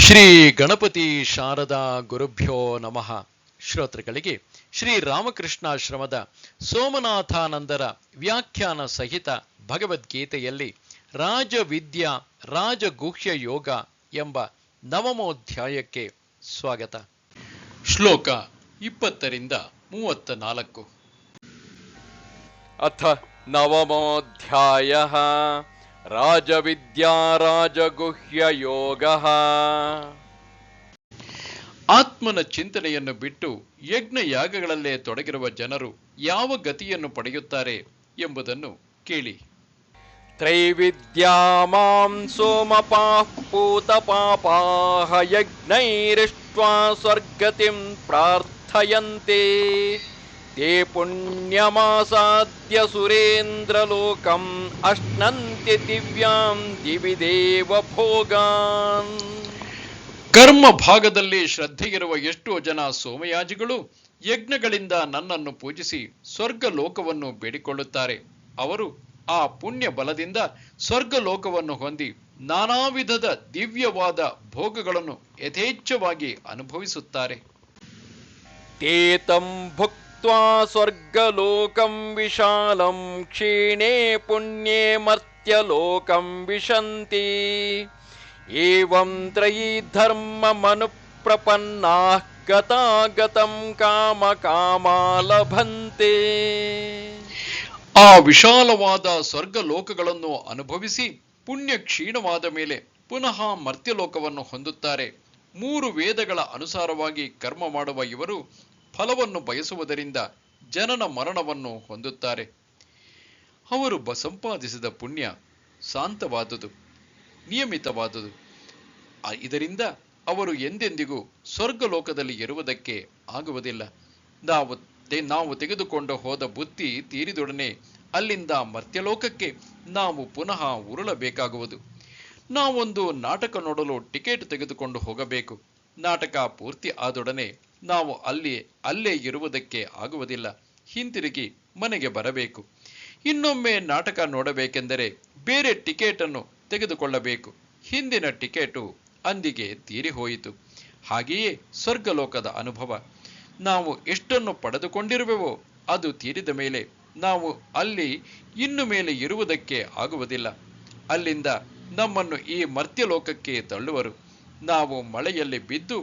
ಶ್ರೀ ಗಣಪತಿ ಶಾರದಾ ಗುರುಭ್ಯೋ ನಮಃ. ಶ್ರೋತೃಗಳಿಗೆ ಶ್ರೀ ರಾಮಕೃಷ್ಣಾಶ್ರಮದ ಸೋಮನಾಥಾನಂದರ ವ್ಯಾಖ್ಯಾನ ಸಹಿತ ಭಗವದ್ಗೀತೆಯಲ್ಲಿ ರಾಜವಿದ್ಯಾ ರಾಜಗುಹ್ಯ ಯೋಗ ಎಂಬ ನವಮೋಧ್ಯಾಯಕ್ಕೆ ಸ್ವಾಗತ. ಶ್ಲೋಕ 20-34. ಅಥ ನವಮೋಧ್ಯಾಯಃ ರಾಜವಿದ್ಯಾ ರಾಜಗುಹ್ಯ ಯೋಗಃ. ಆತ್ಮನ ಚಿಂತನೆಯನ್ನು ಬಿಟ್ಟು ಯಜ್ಞ ಯಾಗಗಳಲ್ಲೇ ತೊಡಗಿರುವ ಜನರು ಯಾವ ಗತಿಯನ್ನು ಪಡೆಯುತ್ತಾರೆ ಎಂಬುದನ್ನು ಕೇಳಿ. ತ್ರೈವಿದ್ಯಾ ಮಾಂ ಸೋಮಪಾಃ ಪೂತಪಾಪಾಃ ಯಜ್ಞೈರಿಷ್ಟ್ವಾ ಸ್ವರ್ಗತಿಂ ಪ್ರಾರ್ಥಯಂತೆ ತೇ ಪುಣ್ಯಮಾಸಾದ್ಯ ಸುರೇಂದ್ರಲೋಕಂ ಅಶ್ನಂತಿ ದಿವ್ಯಾಂ ದಿವಿ ದೇವ ಭೋಗಾನ್. ಕರ್ಮ ಭಾಗದಲ್ಲಿ ಶ್ರದ್ಧೆಯಿರುವ ಎಷ್ಟೋ ಜನ ಸೋಮಯಾಜಿಗಳು ಯಜ್ಞಗಳಿಂದ ನನ್ನನ್ನು ಪೂಜಿಸಿ ಸ್ವರ್ಗ ಲೋಕವನ್ನು ಬೇಡಿಕೊಳ್ಳುತ್ತಾರೆ. ಅವರು ಆ ಪುಣ್ಯ ಬಲದಿಂದ ಸ್ವರ್ಗ ಲೋಕವನ್ನು ಹೊಂದಿ ನಾನಾ ವಿಧದ ದಿವ್ಯವಾದ ಭೋಗಗಳನ್ನು ಯಥೇಚ್ಛವಾಗಿ ಅನುಭವಿಸುತ್ತಾರೆ. ತೇತಂ ಭುಕ್ತ್ವಾ ಸ್ವರ್ಗಲೋಕಂ ವಿಶಾಲಂ ಕ್ಷೀಣೇ ಪುಣ್ಯೇ ಮರ್ತ್ಯಲೋಕಂ ವಿಶಂತಿ. ಏವಂ ತ್ರಯೀ ಧರ್ಮ ಮನುಪ್ರಪನ್ನಾಃ ಗತಾಗತಂ ಕಾಮ ಕಾಮಾ ಲಭಂತೆ. ಆ ವಿಶಾಲವಾದ ಸ್ವರ್ಗ ಲೋಕಗಳನ್ನು ಅನುಭವಿಸಿ ಪುಣ್ಯ ಕ್ಷೀಣವಾದ ಮೇಲೆ ಪುನಃ ಮರ್ತ್ಯಲೋಕವನ್ನು ಹೊಂದುತ್ತಾರೆ. 3 ವೇದಗಳ ಅನುಸಾರವಾಗಿ ಕರ್ಮ ಮಾಡುವ ಇವರು ಫಲವನ್ನು ಬಯಸುವುದರಿಂದ ಜನನ ಮರಣವನ್ನು ಹೊಂದುತ್ತಾರೆ. ಅವರು ಸಂಪಾದಿಸಿದ ಪುಣ್ಯ ಶಾಂತವಾದುದು, ನಿಯಮಿತವಾದುದು. ಇದರಿಂದ ಅವರು ಎಂದೆಂದಿಗೂ ಸ್ವರ್ಗ ಲೋಕದಲ್ಲಿ ಇರುವುದಕ್ಕೆ ಆಗುವುದಿಲ್ಲ. ನಾವು ತೆಗೆದುಕೊಂಡು ಹೋದ ಬುತ್ತಿ ತೀರಿದೊಡನೆ ಅಲ್ಲಿಂದ ಮರ್ತ್ಯಲೋಕಕ್ಕೆ ನಾವು ಪುನಃ ಉರುಳಬೇಕಾಗುವುದು. ನಾವೊಂದು ನಾಟಕ ನೋಡಲು ಟಿಕೆಟ್ ತೆಗೆದುಕೊಂಡು ಹೋಗಬೇಕು. ನಾಟಕ ಪೂರ್ತಿ ಆದೊಡನೆ ನಾವು ಅಲ್ಲೇ ಇರುವುದಕ್ಕೆ ಆಗುವುದಿಲ್ಲ. ಹಿಂತಿರುಗಿ ಮನೆಗೆ ಬರಬೇಕು. ಇನ್ನೊಮ್ಮೆ ನಾಟಕ ನೋಡಬೇಕೆಂದರೆ ಬೇರೆ ಟಿಕೆಟ್ ಅನ್ನು ತೆಗೆದುಕೊಳ್ಳಬೇಕು. ಹಿಂದಿನ ಟಿಕೆಟು ಅಂದಿಗೆ ತೀರಿ ಹೋಯಿತು. ಹಾಗೆಯೇ ಸ್ವರ್ಗಲೋಕದ ಅನುಭವ. ನಾವು ಎಷ್ಟನ್ನು ಪಡೆದುಕೊಂಡಿರುವೆವೋ ಅದು ತೀರಿದ ಮೇಲೆ ನಾವು ಅಲ್ಲಿ ಇನ್ನು ಮೇಲೆ ಇರುವುದಕ್ಕೆ ಆಗುವುದಿಲ್ಲ. ಅಲ್ಲಿಂದ ನಮ್ಮನ್ನು ಈ ಮರ್ತ್ಯಲೋಕಕ್ಕೆ ತಳ್ಳುವರು. ನಾವು ಮಳೆಯಲ್ಲಿ ಬಿದ್ದು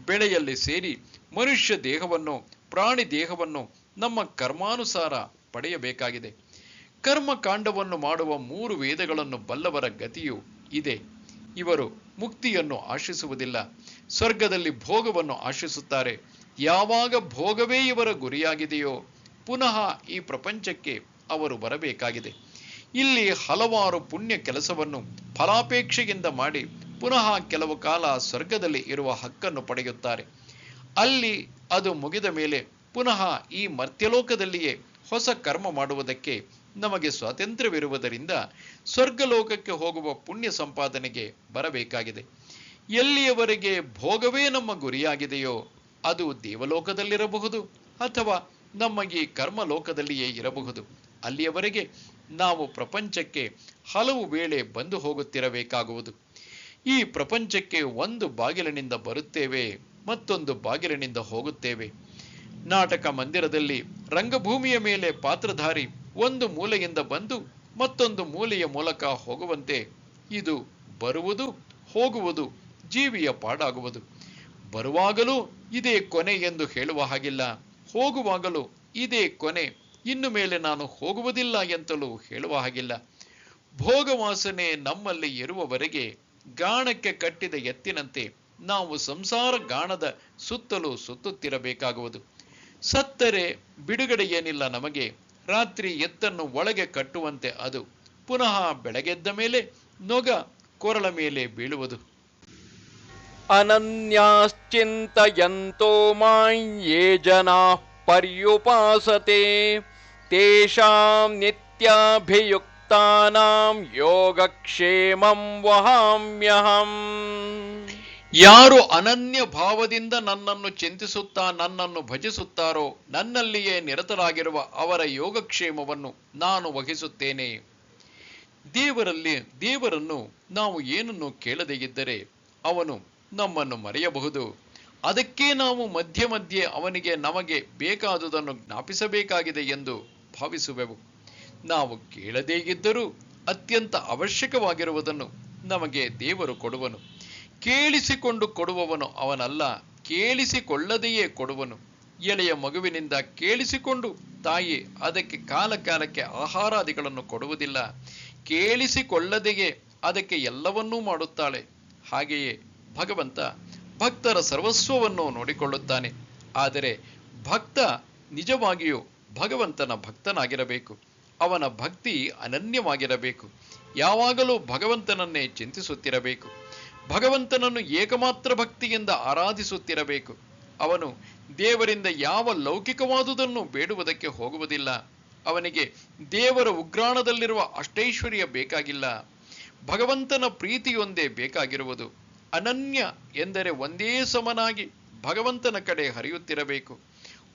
ಬೆಳೆಯಲ್ಲಿ ಸೇರಿ ಮನುಷ್ಯ ದೇಹವನ್ನು ಪ್ರಾಣಿ ದೇಹವನ್ನು ನಮ್ಮ ಕರ್ಮಾನುಸಾರ ಪಡೆಯಬೇಕಾಗಿದೆ. ಕರ್ಮಕಾಂಡವನ್ನು ಮಾಡುವ 3 ವೇದಗಳನ್ನು ಬಲ್ಲವರ ಗತಿಯು ಇದೆ. ಇವರು ಮುಕ್ತಿಯನ್ನು ಆಶಿಸುವುದಿಲ್ಲ, ಸ್ವರ್ಗದಲ್ಲಿ ಭೋಗವನ್ನು ಆಶಿಸುತ್ತಾರೆ. ಯಾವಾಗ ಭೋಗವೇ ಇವರ ಗುರಿಯಾಗಿದೆಯೋ ಪುನಃ ಈ ಪ್ರಪಂಚಕ್ಕೆ ಅವರು ಬರಬೇಕಾಗಿದೆ. ಇಲ್ಲಿ ಹಲವಾರು ಪುಣ್ಯ ಕೆಲಸವನ್ನು ಫಲಾಪೇಕ್ಷೆಯಿಂದ ಮಾಡಿ ಪುನಃ ಕೆಲವು ಕಾಲ ಸ್ವರ್ಗದಲ್ಲಿ ಇರುವ ಹಕ್ಕನ್ನು ಪಡೆಯುತ್ತಾರೆ. ಅಲ್ಲಿ ಅದು ಮುಗಿದ ಮೇಲೆ ಪುನಃ ಈ ಮರ್ತ್ಯಲೋಕದಲ್ಲಿಯೇ ಹೊಸ ಕರ್ಮ ಮಾಡುವುದಕ್ಕೆ ನಮಗೆ ಸ್ವಾತಂತ್ರ್ಯವಿರುವುದರಿಂದ ಸ್ವರ್ಗಲೋಕಕ್ಕೆ ಹೋಗುವ ಪುಣ್ಯ ಸಂಪಾದನೆಗೆ ಬರಬೇಕಾಗಿದೆ. ಎಲ್ಲಿಯವರೆಗೆ ಭೋಗವೇ ನಮ್ಮ ಗುರಿಯಾಗಿದೆಯೋ ಅದು ದೇವಲೋಕದಲ್ಲಿರಬಹುದು ಅಥವಾ ನಮ್ಮ ಈ ಕರ್ಮಲೋಕದಲ್ಲಿಯೇ ಇರಬಹುದು. ಅಲ್ಲಿಯವರೆಗೆ ನಾವು ಪ್ರಪಂಚಕ್ಕೆ ಹಲವು ವೇಳೆ ಬಂದು ಹೋಗುತ್ತಿರಬೇಕಾಗುವುದು. ಈ ಪ್ರಪಂಚಕ್ಕೆ ಒಂದು ಬಾಗಿಲಿನಿಂದ ಬರುತ್ತೇವೆ, ಮತ್ತೊಂದು ಬಾಗಿಲಿನಿಂದ ಹೋಗುತ್ತೇವೆ. ನಾಟಕ ಮಂದಿರದಲ್ಲಿ ರಂಗಭೂಮಿಯ ಮೇಲೆ ಪಾತ್ರಧಾರಿ ಒಂದು ಮೂಲೆಯಿಂದ ಬಂದು ಮತ್ತೊಂದು ಮೂಲೆಯ ಮೂಲಕ ಹೋಗುವಂತೆ ಇದು ಬರುವುದು ಹೋಗುವುದು ಜೀವಿಯ ಪಾಡಾಗುವುದು. ಬರುವಾಗಲೂ ಇದೇ ಕೊನೆ ಎಂದು ಹೇಳುವ ಹಾಗಿಲ್ಲ, ಹೋಗುವಾಗಲೂ ಇದೇ ಕೊನೆ, ಇನ್ನು ಮೇಲೆ ನಾನು ಹೋಗುವುದಿಲ್ಲ ಎಂತಲೂ ಹೇಳುವ ಹಾಗಿಲ್ಲ. ಭೋಗವಾಸನೆ ನಮ್ಮಲ್ಲಿ ಇರುವವರೆಗೆ ಗಾಣಕ್ಕೆ ಕಟ್ಟಿದ ಎತ್ತಿನಂತೆ ನಾವು ಸಂಸಾರ ಗಾಣದ ಸುತ್ತಲೂ ಸುತ್ತುತ್ತಿರಬೇಕಾಗುವುದು. ಸತ್ತರೆ ಬಿಡುಗಡೆ ಏನಿಲ್ಲ ನಮಗೆ. ರಾತ್ರಿ ಎತ್ತನ್ನು ಒಳಗೆ ಕಟ್ಟುವಂತೆ ಅದು ಪುನಃ ಬೆಳಗೆದ್ದ ಮೇಲೆ ನೊಗ ಕೊರಳ ಮೇಲೆ ಬೀಳುವುದು. ಅನನ್ಯಾಶ್ಚಿಂತಯಂತೋ ಮಾಂ ಯೇ ಜನಾಃ ಪರ್ಯುಪಾಸತೆ ತೇಷಾಂ ನಿತ್ಯಾಭಿಯುಕ್ತಾನಾಂ ಯೋಗಕ್ಷೇಮಂ ವಹಾಮ್ಯಹಂ. ಯಾರು ಅನನ್ಯ ಭಾವದಿಂದ ನನ್ನನ್ನು ಚಿಂತಿಸುತ್ತಾ ನನ್ನನ್ನು ಭಜಿಸುತ್ತಾರೋ ನನ್ನಲ್ಲಿಯೇ ನಿರತರಾಗಿರುವ ಅವರ ಯೋಗಕ್ಷೇಮವನ್ನು ನಾನು ವಹಿಸುತ್ತೇನೆ. ದೇವರನ್ನು ನಾವು ಏನನ್ನು ಕೇಳದೇ ಇದ್ದರೆ ಅವನು ನಮ್ಮನ್ನು ಮರೆಯಬಹುದು. ಅದಕ್ಕೆ ನಾವು ಮಧ್ಯೆ ಮಧ್ಯೆ ಅವನಿಗೆ ನಮಗೆ ಬೇಕಾದುದನ್ನು ಜ್ಞಾಪಿಸಬೇಕಾಗಿದೆ ಎಂದು ಭಾವಿಸುವೆವು. ನಾವು ಕೇಳದೇ ಇದ್ದರೂ ಅತ್ಯಂತ ಅವಶ್ಯಕವಾಗಿರುವುದನ್ನು ನಮಗೆ ದೇವರು ಕೊಡುವನು. ಕೇಳಿಸಿಕೊಂಡು ಕೊಡುವವನು ಅವನಲ್ಲ, ಕೇಳಿಸಿಕೊಳ್ಳದೆಯೇ ಕೊಡುವನು. ಎಳೆಯ ಮಗುವಿನಿಂದ ಕೇಳಿಸಿಕೊಂಡು ತಾಯಿ ಅದಕ್ಕೆ ಕಾಲಕ್ಕೆ ಆಹಾರಾದಿಗಳನ್ನು ಕೊಡುವುದಿಲ್ಲ. ಕೇಳಿಸಿಕೊಳ್ಳದೆಯೇ ಅದಕ್ಕೆ ಎಲ್ಲವನ್ನೂ ಮಾಡುತ್ತಾಳೆ. ಹಾಗೆಯೇ ಭಗವಂತ ಭಕ್ತರ ಸರ್ವಸ್ವವನ್ನು ನೋಡಿಕೊಳ್ಳುತ್ತಾನೆ. ಆದರೆ ಭಕ್ತ ನಿಜವಾಗಿಯೂ ಭಗವಂತನ ಭಕ್ತನಾಗಿರಬೇಕು. ಅವನ ಭಕ್ತಿ ಅನನ್ಯವಾಗಿರಬೇಕು. ಯಾವಾಗಲೂ ಭಗವಂತನನ್ನೇ ಚಿಂತಿಸುತ್ತಿರಬೇಕು. ಭಗವಂತನನ್ನು ಏಕಮಾತ್ರ ಭಕ್ತಿಯಿಂದ ಆರಾಧಿಸುತ್ತಿರಬೇಕು. ಅವನು ದೇವರಿಂದ ಯಾವ ಲೌಕಿಕವಾದುದನ್ನು ಬೇಡುವುದಕ್ಕೆ ಹೋಗುವುದಿಲ್ಲ. ಅವನಿಗೆ ದೇವರ ಉಗ್ರಾಣದಲ್ಲಿರುವ ಅಷ್ಟೈಶ್ವರ್ಯ ಬೇಕಾಗಿಲ್ಲ. ಭಗವಂತನ ಪ್ರೀತಿಯೊಂದೇ ಬೇಕಾಗಿರುವುದು. ಅನನ್ಯ ಎಂದರೆ ಒಂದೇ ಸಮನಾಗಿ ಭಗವಂತನ ಕಡೆ ಹರಿಯುತ್ತಿರಬೇಕು.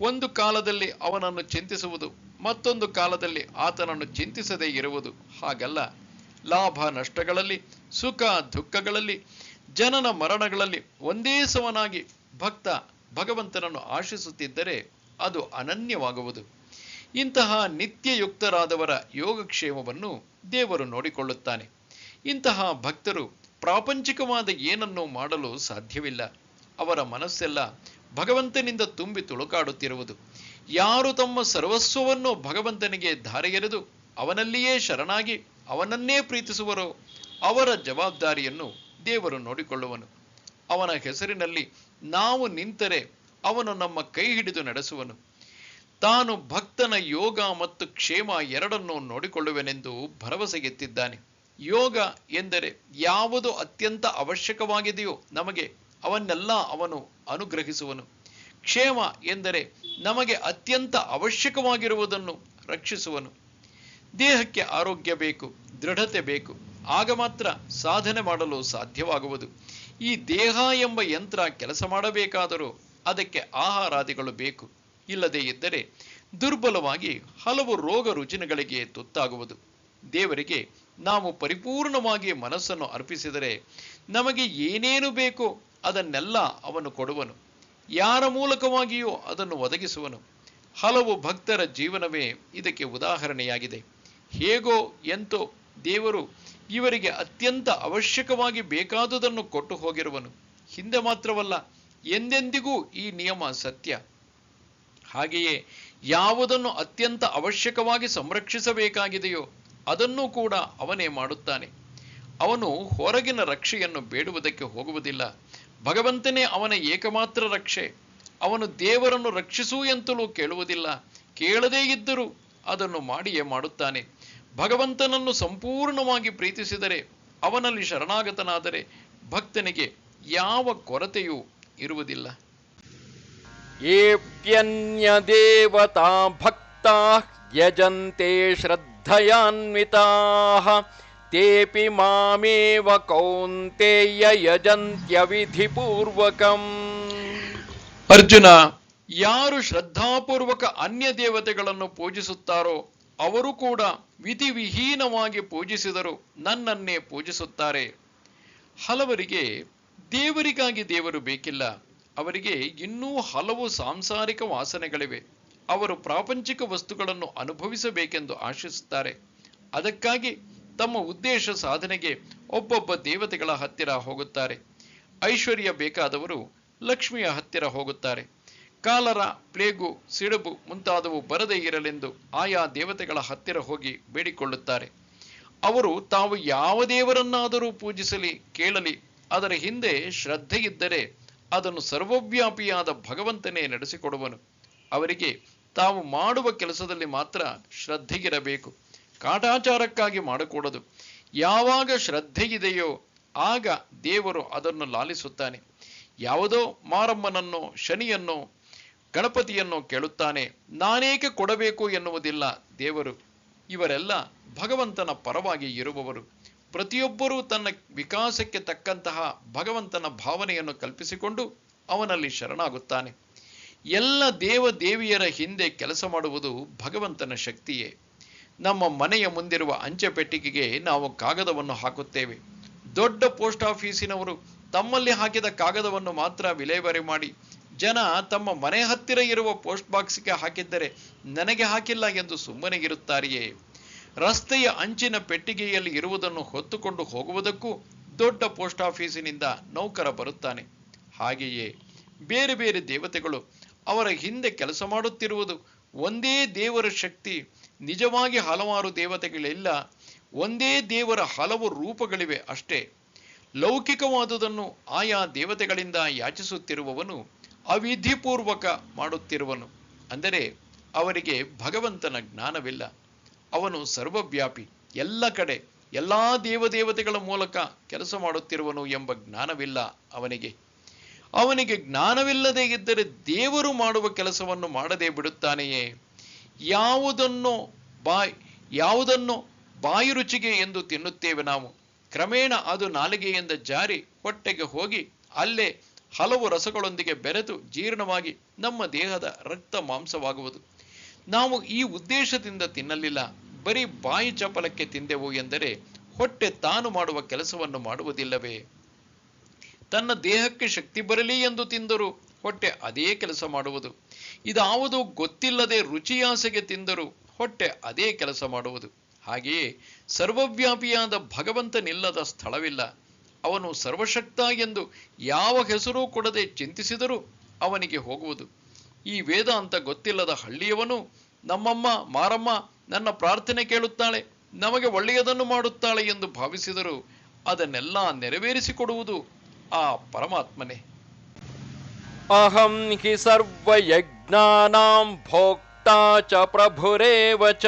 ಒಂದು ಕಾಲದಲ್ಲಿ ಅವನನ್ನು ಚಿಂತಿಸುವುದು, ಮತ್ತೊಂದು ಕಾಲದಲ್ಲಿ ಆತನನ್ನು ಚಿಂತಿಸದೇ ಇರುವುದು. ಹಾಗಲ್ಲ. ಲಾಭ ನಷ್ಟಗಳಲ್ಲಿ, ಸುಖ ದುಃಖಗಳಲ್ಲಿ, ಜನನ ಮರಣಗಳಲ್ಲಿ ಒಂದೇ ಸಮನಾಗಿ ಭಕ್ತ ಭಗವಂತನನ್ನು ಆಶಿಸುತ್ತಿದ್ದರೆ ಅದು ಅನನ್ಯವಾಗುವುದು. ಇಂತಹ ನಿತ್ಯಯುಕ್ತರಾದವರ ಯೋಗಕ್ಷೇಮವನ್ನು ದೇವರು ನೋಡಿಕೊಳ್ಳುತ್ತಾನೆ. ಇಂತಹ ಭಕ್ತರು ಪ್ರಾಪಂಚಿಕವಾದ ಏನನ್ನೂ ಮಾಡಲು ಸಾಧ್ಯವಿಲ್ಲ. ಅವರ ಮನಸ್ಸೆಲ್ಲ ಭಗವಂತನಿಂದ ತುಂಬಿ ತುಳುಕಾಡುತ್ತಿರುವುದು. ಯಾರು ತಮ್ಮ ಸರ್ವಸ್ವವನ್ನು ಭಗವಂತನಿಗೆ ಧಾರೆಯೆರೆದು ಅವನಲ್ಲಿಯೇ ಶರಣಾಗಿ ಅವನನ್ನೇ ಪ್ರೀತಿಸುವರೋ ಅವರ ಜವಾಬ್ದಾರಿಯನ್ನು ದೇವರು ನೋಡಿಕೊಳ್ಳುವನು. ಅವನ ಹೆಸರಿನಲ್ಲಿ ನಾವು ನಿಂತರೆ ಅವನು ನಮ್ಮ ಕೈ ಹಿಡಿದು ನಡೆಸುವನು. ತಾನು ಭಕ್ತನ ಯೋಗ ಮತ್ತು ಕ್ಷೇಮ ಎರಡನ್ನೂ ನೋಡಿಕೊಳ್ಳುವೆನೆಂದು ಭರವಸೆಗೆತ್ತಿದ್ದಾನೆ. ಯೋಗ ಎಂದರೆ ಯಾವುದು ಅತ್ಯಂತ ಅವಶ್ಯಕವಾಗಿದೆಯೋ ನಮಗೆ ಅವನ್ನೆಲ್ಲ ಅವನು ಅನುಗ್ರಹಿಸುವನು. ಕ್ಷೇಮ ಎಂದರೆ ನಮಗೆ ಅತ್ಯಂತ ಅವಶ್ಯಕವಾಗಿರುವುದನ್ನು ರಕ್ಷಿಸುವನು. ದೇಹಕ್ಕೆ ಆರೋಗ್ಯ ಬೇಕು, ದೃಢತೆ ಬೇಕು. ಆಗ ಮಾತ್ರ ಸಾಧನೆ ಮಾಡಲು ಸಾಧ್ಯವಾಗುವುದು. ಈ ದೇಹ ಎಂಬ ಯಂತ್ರ ಕೆಲಸ ಮಾಡಬೇಕಾದರೂ ಅದಕ್ಕೆ ಆಹಾರಾದಿಗಳು ಬೇಕು. ಇಲ್ಲದೇ ಇದ್ದರೆ ದುರ್ಬಲವಾಗಿ ಹಲವು ರೋಗ ರುಜಿನಗಳಿಗೆ ತುತ್ತಾಗುವುದು. ದೇವರಿಗೆ ನಾವು ಪರಿಪೂರ್ಣವಾಗಿ ಮನಸ್ಸನ್ನು ಅರ್ಪಿಸಿದರೆ ನಮಗೆ ಏನೇನು ಬೇಕೋ ಅದನ್ನೆಲ್ಲ ಅವನು ಕೊಡುವನು. ಯಾರ ಮೂಲಕವಾಗಿಯೂ ಅದನ್ನು ಒದಗಿಸುವನು. ಹಲವು ಭಕ್ತರ ಜೀವನವೇ ಇದಕ್ಕೆ ಉದಾಹರಣೆಯಾಗಿದೆ. ಹೇಗೋ ಎಂತೋ ದೇವರು ಇವರಿಗೆ ಅತ್ಯಂತ ಅವಶ್ಯಕವಾಗಿ ಬೇಕಾದುದನ್ನು ಕೊಟ್ಟು ಹೋಗಿರುವನು. ಹಿಂದೆ ಮಾತ್ರವಲ್ಲ, ಎಂದೆಂದಿಗೂ ಈ ನಿಯಮ ಸತ್ಯ. ಹಾಗೆಯೇ ಯಾವುದನ್ನು ಅತ್ಯಂತ ಅವಶ್ಯಕವಾಗಿ ಸಂರಕ್ಷಿಸಬೇಕಾಗಿದೆಯೋ ಅದನ್ನೂ ಕೂಡ ಅವನೇ ಮಾಡುತ್ತಾನೆ. ಅವನು ಹೊರಗಿನ ರಕ್ಷೆಯನ್ನು ಬೇಡುವುದಕ್ಕೆ ಹೋಗುವುದಿಲ್ಲ. ಭಗವಂತನೇ ಅವನ ಏಕಮಾತ್ರ ರಕ್ಷೆ. ಅವನು ದೇವರನ್ನು ರಕ್ಷಿಸು ಎಂತಲೂ ಕೇಳುವುದಿಲ್ಲ. ಕೇಳದೇ ಇದ್ದರೂ ಅದನ್ನು ಮಾಡಿಯೇ ಮಾಡುತ್ತಾನೆ. ಭಗವಂತನನ್ನು ಸಂಪೂರ್ಣವಾಗಿ ಪ್ರೀತಿಸಿದರೆ, ಅವನಲ್ಲಿ ಶರಣಾಗತನಾದರೆ ಭಕ್ತನಿಗೆ ಯಾವ ಕೊರತೆಯೂ ಇರುವುದಿಲ್ಲ. ಏಪ್ಯನ್ಯದೇವತಾ ಭಕ್ತಾಃ ಯಜಂತೆ ಶ್ರದ್ಧಯಾನ್ವಿತಾಃ ತೇಪಿ ಮಾಮೇವ ಕೌಂತೇಯ ಯಜಂತ್ಯವಿಧಿಪೂರ್ವಕಂ. ಅರ್ಜುನ, ಯಾರು ಶ್ರದ್ಧಾಪೂರ್ವಕ ಅನ್ಯ ದೇವತೆಗಳನ್ನು ಪೂಜಿಸುತ್ತಾರೋ ಅವರು ಕೂಡ ವಿಧಿವಿಹೀನವಾಗಿ ಪೂಜಿಸಿದರು ನನ್ನನ್ನೇ ಪೂಜಿಸುತ್ತಾರೆ. ಹಲವರಿಗೆ ದೇವರಿಗಾಗಿ ದೇವರು ಬೇಕಿಲ್ಲ. ಅವರಿಗೆ ಇನ್ನೂ ಹಲವು ಸಾಂಸಾರಿಕ ವಾಸನೆಗಳಿವೆ. ಅವರು ಪ್ರಾಪಂಚಿಕ ವಸ್ತುಗಳನ್ನು ಅನುಭವಿಸಬೇಕೆಂದು ಆಶಿಸುತ್ತಾರೆ. ಅದಕ್ಕಾಗಿ ತಮ್ಮ ಉದ್ದೇಶ ಸಾಧನೆಗೆ ಒಬ್ಬೊಬ್ಬ ದೇವತೆಗಳ ಹತ್ತಿರ ಹೋಗುತ್ತಾರೆ. ಐಶ್ವರ್ಯ ಬೇಕಾದವರು ಲಕ್ಷ್ಮಿಯ ಹತ್ತಿರ ಹೋಗುತ್ತಾರೆ. ಕಾಲರ, ಪ್ಲೇಗು, ಸಿಡುಬು ಮುಂತಾದವು ಬರದೇ ಇರಲೆಂದು ಆಯಾ ದೇವತೆಗಳ ಹತ್ತಿರ ಹೋಗಿ ಬೇಡಿಕೊಳ್ಳುತ್ತಾರೆ. ಅವರು ತಾವು ಯಾವ ದೇವರನ್ನಾದರೂ ಪೂಜಿಸಲಿ, ಕೇಳಲಿ, ಅದರ ಹಿಂದೆ ಶ್ರದ್ಧೆ ಇದ್ದರೆ ಅದನ್ನು ಸರ್ವವ್ಯಾಪಿಯಾದ ಭಗವಂತನೇ ನಡೆಸಿಕೊಡುವನು. ಅವರಿಗೆ ತಾವು ಮಾಡುವ ಕೆಲಸದಲ್ಲಿ ಮಾತ್ರ ಶ್ರದ್ಧೆಗಿರಬೇಕು. ಕಾಟಾಚಾರಕ್ಕಾಗಿ ಮಾಡಕೂಡದು. ಯಾವಾಗ ಶ್ರದ್ಧೆಯಿದೆಯೋ ಆಗ ದೇವರು ಅದನ್ನು ಲಾಲಿಸುತ್ತಾನೆ. ಯಾವುದೋ ಮಾರಮ್ಮನನ್ನೋ ಶನಿಯನ್ನೋ ಗಣಪತಿಯನ್ನೋ ಕೇಳುತ್ತಾನೆ. ನಾನೇಕೆ ಕೊಡಬೇಕು ಎನ್ನುವುದಿಲ್ಲ ದೇವರು. ಇವರೆಲ್ಲ ಭಗವಂತನ ಪರವಾಗಿ ಇರುವವರು. ಪ್ರತಿಯೊಬ್ಬರೂ ತನ್ನ ವಿಕಾಸಕ್ಕೆ ತಕ್ಕಂತಹ ಭಗವಂತನ ಭಾವನೆಯನ್ನು ಕಲ್ಪಿಸಿಕೊಂಡು ಅವನಲ್ಲಿ ಶರಣಾಗುತ್ತಾನೆ. ಎಲ್ಲ ದೇವ ದೇವಿಯರ ಹಿಂದೆ ಕೆಲಸ ಮಾಡುವುದು ಭಗವಂತನ ಶಕ್ತಿಯೇ. ನಮ್ಮ ಮನೆಯ ಮುಂದಿರುವ ಅಂಚೆ ಪೆಟ್ಟಿಗೆಗೆ ನಾವು ಕಾಗದವನ್ನು ಹಾಕುತ್ತೇವೆ. ದೊಡ್ಡ ಪೋಸ್ಟ್ ಆಫೀಸಿನವರು ತಮ್ಮಲ್ಲಿ ಹಾಕಿದ ಕಾಗದವನ್ನು ಮಾತ್ರ ವಿಲೇವಾರಿ ಮಾಡಿ ಜನ ತಮ್ಮ ಮನೆ ಹತ್ತಿರ ಇರುವ ಪೋಸ್ಟ್ ಬಾಕ್ಸ್ಗೆ ಹಾಕಿದ್ದರೆ ನನಗೆ ಹಾಕಿಲ್ಲ ಎಂದು ಸುಮ್ಮನೆ ಇರುತ್ತಾರೆಯೇ? ರಸ್ತೆಯ ಅಂಚಿನ ಪೆಟ್ಟಿಗೆಯಲ್ಲಿ ಇರುವುದನ್ನು ಹೊತ್ತುಕೊಂಡು ಹೋಗುವುದಕ್ಕೂ ದೊಡ್ಡ ಪೋಸ್ಟ್ ಆಫೀಸಿನಿಂದ ನೌಕರ ಬರುತ್ತಾನೆ. ಹಾಗೆಯೇ ಬೇರೆ ಬೇರೆ ದೇವತೆಗಳು ಅವರ ಹಿಂದೆ ಕೆಲಸ ಮಾಡುತ್ತಿರುವುದು. ಒಂದೇ ದೇವರ ಶಕ್ತಿ, ನಿಜವಾಗಿ ಹಲವಾರು ದೇವತೆಗಳಿಲ್ಲ. ಒಂದೇ ದೇವರ ಹಲವು ರೂಪಗಳಿವೆ ಅಷ್ಟೇ. ಲೌಕಿಕವಾದುದನ್ನು ಆಯಾ ದೇವತೆಗಳಿಂದ ಯಾಚಿಸುತ್ತಿರುವವನು ಅವಿಧಿಪೂರ್ವಕ ಮಾಡುತ್ತಿರುವನು. ಅಂದರೆ ಅವರಿಗೆ ಭಗವಂತನ ಜ್ಞಾನವಿಲ್ಲ. ಅವನು ಸರ್ವವ್ಯಾಪಿ, ಎಲ್ಲ ಕಡೆ ಎಲ್ಲಾ ದೇವದೇವತೆಗಳ ಮೂಲಕ ಕೆಲಸ ಮಾಡುತ್ತಿರುವನು ಎಂಬ ಜ್ಞಾನವಿಲ್ಲ ಅವನಿಗೆ. ಅವನಿಗೆ ಜ್ಞಾನವಿಲ್ಲದೆ ಇದ್ದರೆ ದೇವರು ಮಾಡುವ ಕೆಲಸವನ್ನು ಮಾಡದೇ ಬಿಡುತ್ತಾನೆಯೇ? ಯಾವುದನ್ನು ಬಾಯಿ ರುಚಿಗೆ ಎಂದು ತಿನ್ನುತ್ತೇವೆ ನಾವು, ಕ್ರಮೇಣ ಅದು ನಾಲಿಗೆಯಿಂದ ಜಾರಿ ಹೊಟ್ಟೆಗೆ ಹೋಗಿ ಅಲ್ಲೇ ಹಲವು ರಸಗಳೊಂದಿಗೆ ಬೆರೆತು ಜೀರ್ಣವಾಗಿ ನಮ್ಮ ದೇಹದ ರಕ್ತ ಮಾಂಸವಾಗುವುದು. ನಾವು ಈ ಉದ್ದೇಶದಿಂದ ತಿನ್ನಲಿಲ್ಲ, ಬರೀ ಬಾಯಿ ಚಪಲಕ್ಕೆ ತಿಂದೆವು ಎಂದರೆ ಹೊಟ್ಟೆ ತಾನು ಮಾಡುವ ಕೆಲಸವನ್ನು ಮಾಡುವುದಿಲ್ಲವೇ? ತನ್ನ ದೇಹಕ್ಕೆ ಶಕ್ತಿ ಬರಲಿ ಎಂದು ತಿಂದರೂ ಹೊಟ್ಟೆ ಅದೇ ಕೆಲಸ ಮಾಡುವುದು. ಇದಾವುದು ಗೊತ್ತಿಲ್ಲದೆ ರುಚಿಯಾಸೆಗೆ ತಿಂದರೂ ಹೊಟ್ಟೆ ಅದೇ ಕೆಲಸ ಮಾಡುವುದು. ಹಾಗೆಯೇ ಸರ್ವವ್ಯಾಪಿಯಾದ ಭಗವಂತನಿಲ್ಲದ ಸ್ಥಳವಿಲ್ಲ. ಅವನು ಸರ್ವಶಕ್ತ ಎಂದು ಯಾವ ಹೆಸರೂ ಕೊಡದೆ ಚಿಂತಿಸಿದರೂ ಅವನಿಗೆ ಹೋಗುವುದು. ಈ ವೇದಾಂತ ಗೊತ್ತಿಲ್ಲದ ಹಳ್ಳಿಯವನು ನಮ್ಮಮ್ಮ ಮಾರಮ್ಮ ನನ್ನ ಪ್ರಾರ್ಥನೆ ಕೇಳುತ್ತಾಳೆ, ನಮಗೆ ಒಳ್ಳೆಯದನ್ನು ಮಾಡುತ್ತಾಳೆ ಎಂದು ಭಾವಿಸಿದರೂ ಅದನ್ನೆಲ್ಲ ನೆರವೇರಿಸಿಕೊಡುವುದು ಆ ಪರಮಾತ್ಮನೇ. ಅಹಂ ಹಿ ಸರ್ವಯಜ್ಞಾನಾಂ ಭೋಕ್ತಾ ಚ ಪ್ರಭುರೇವ ಚ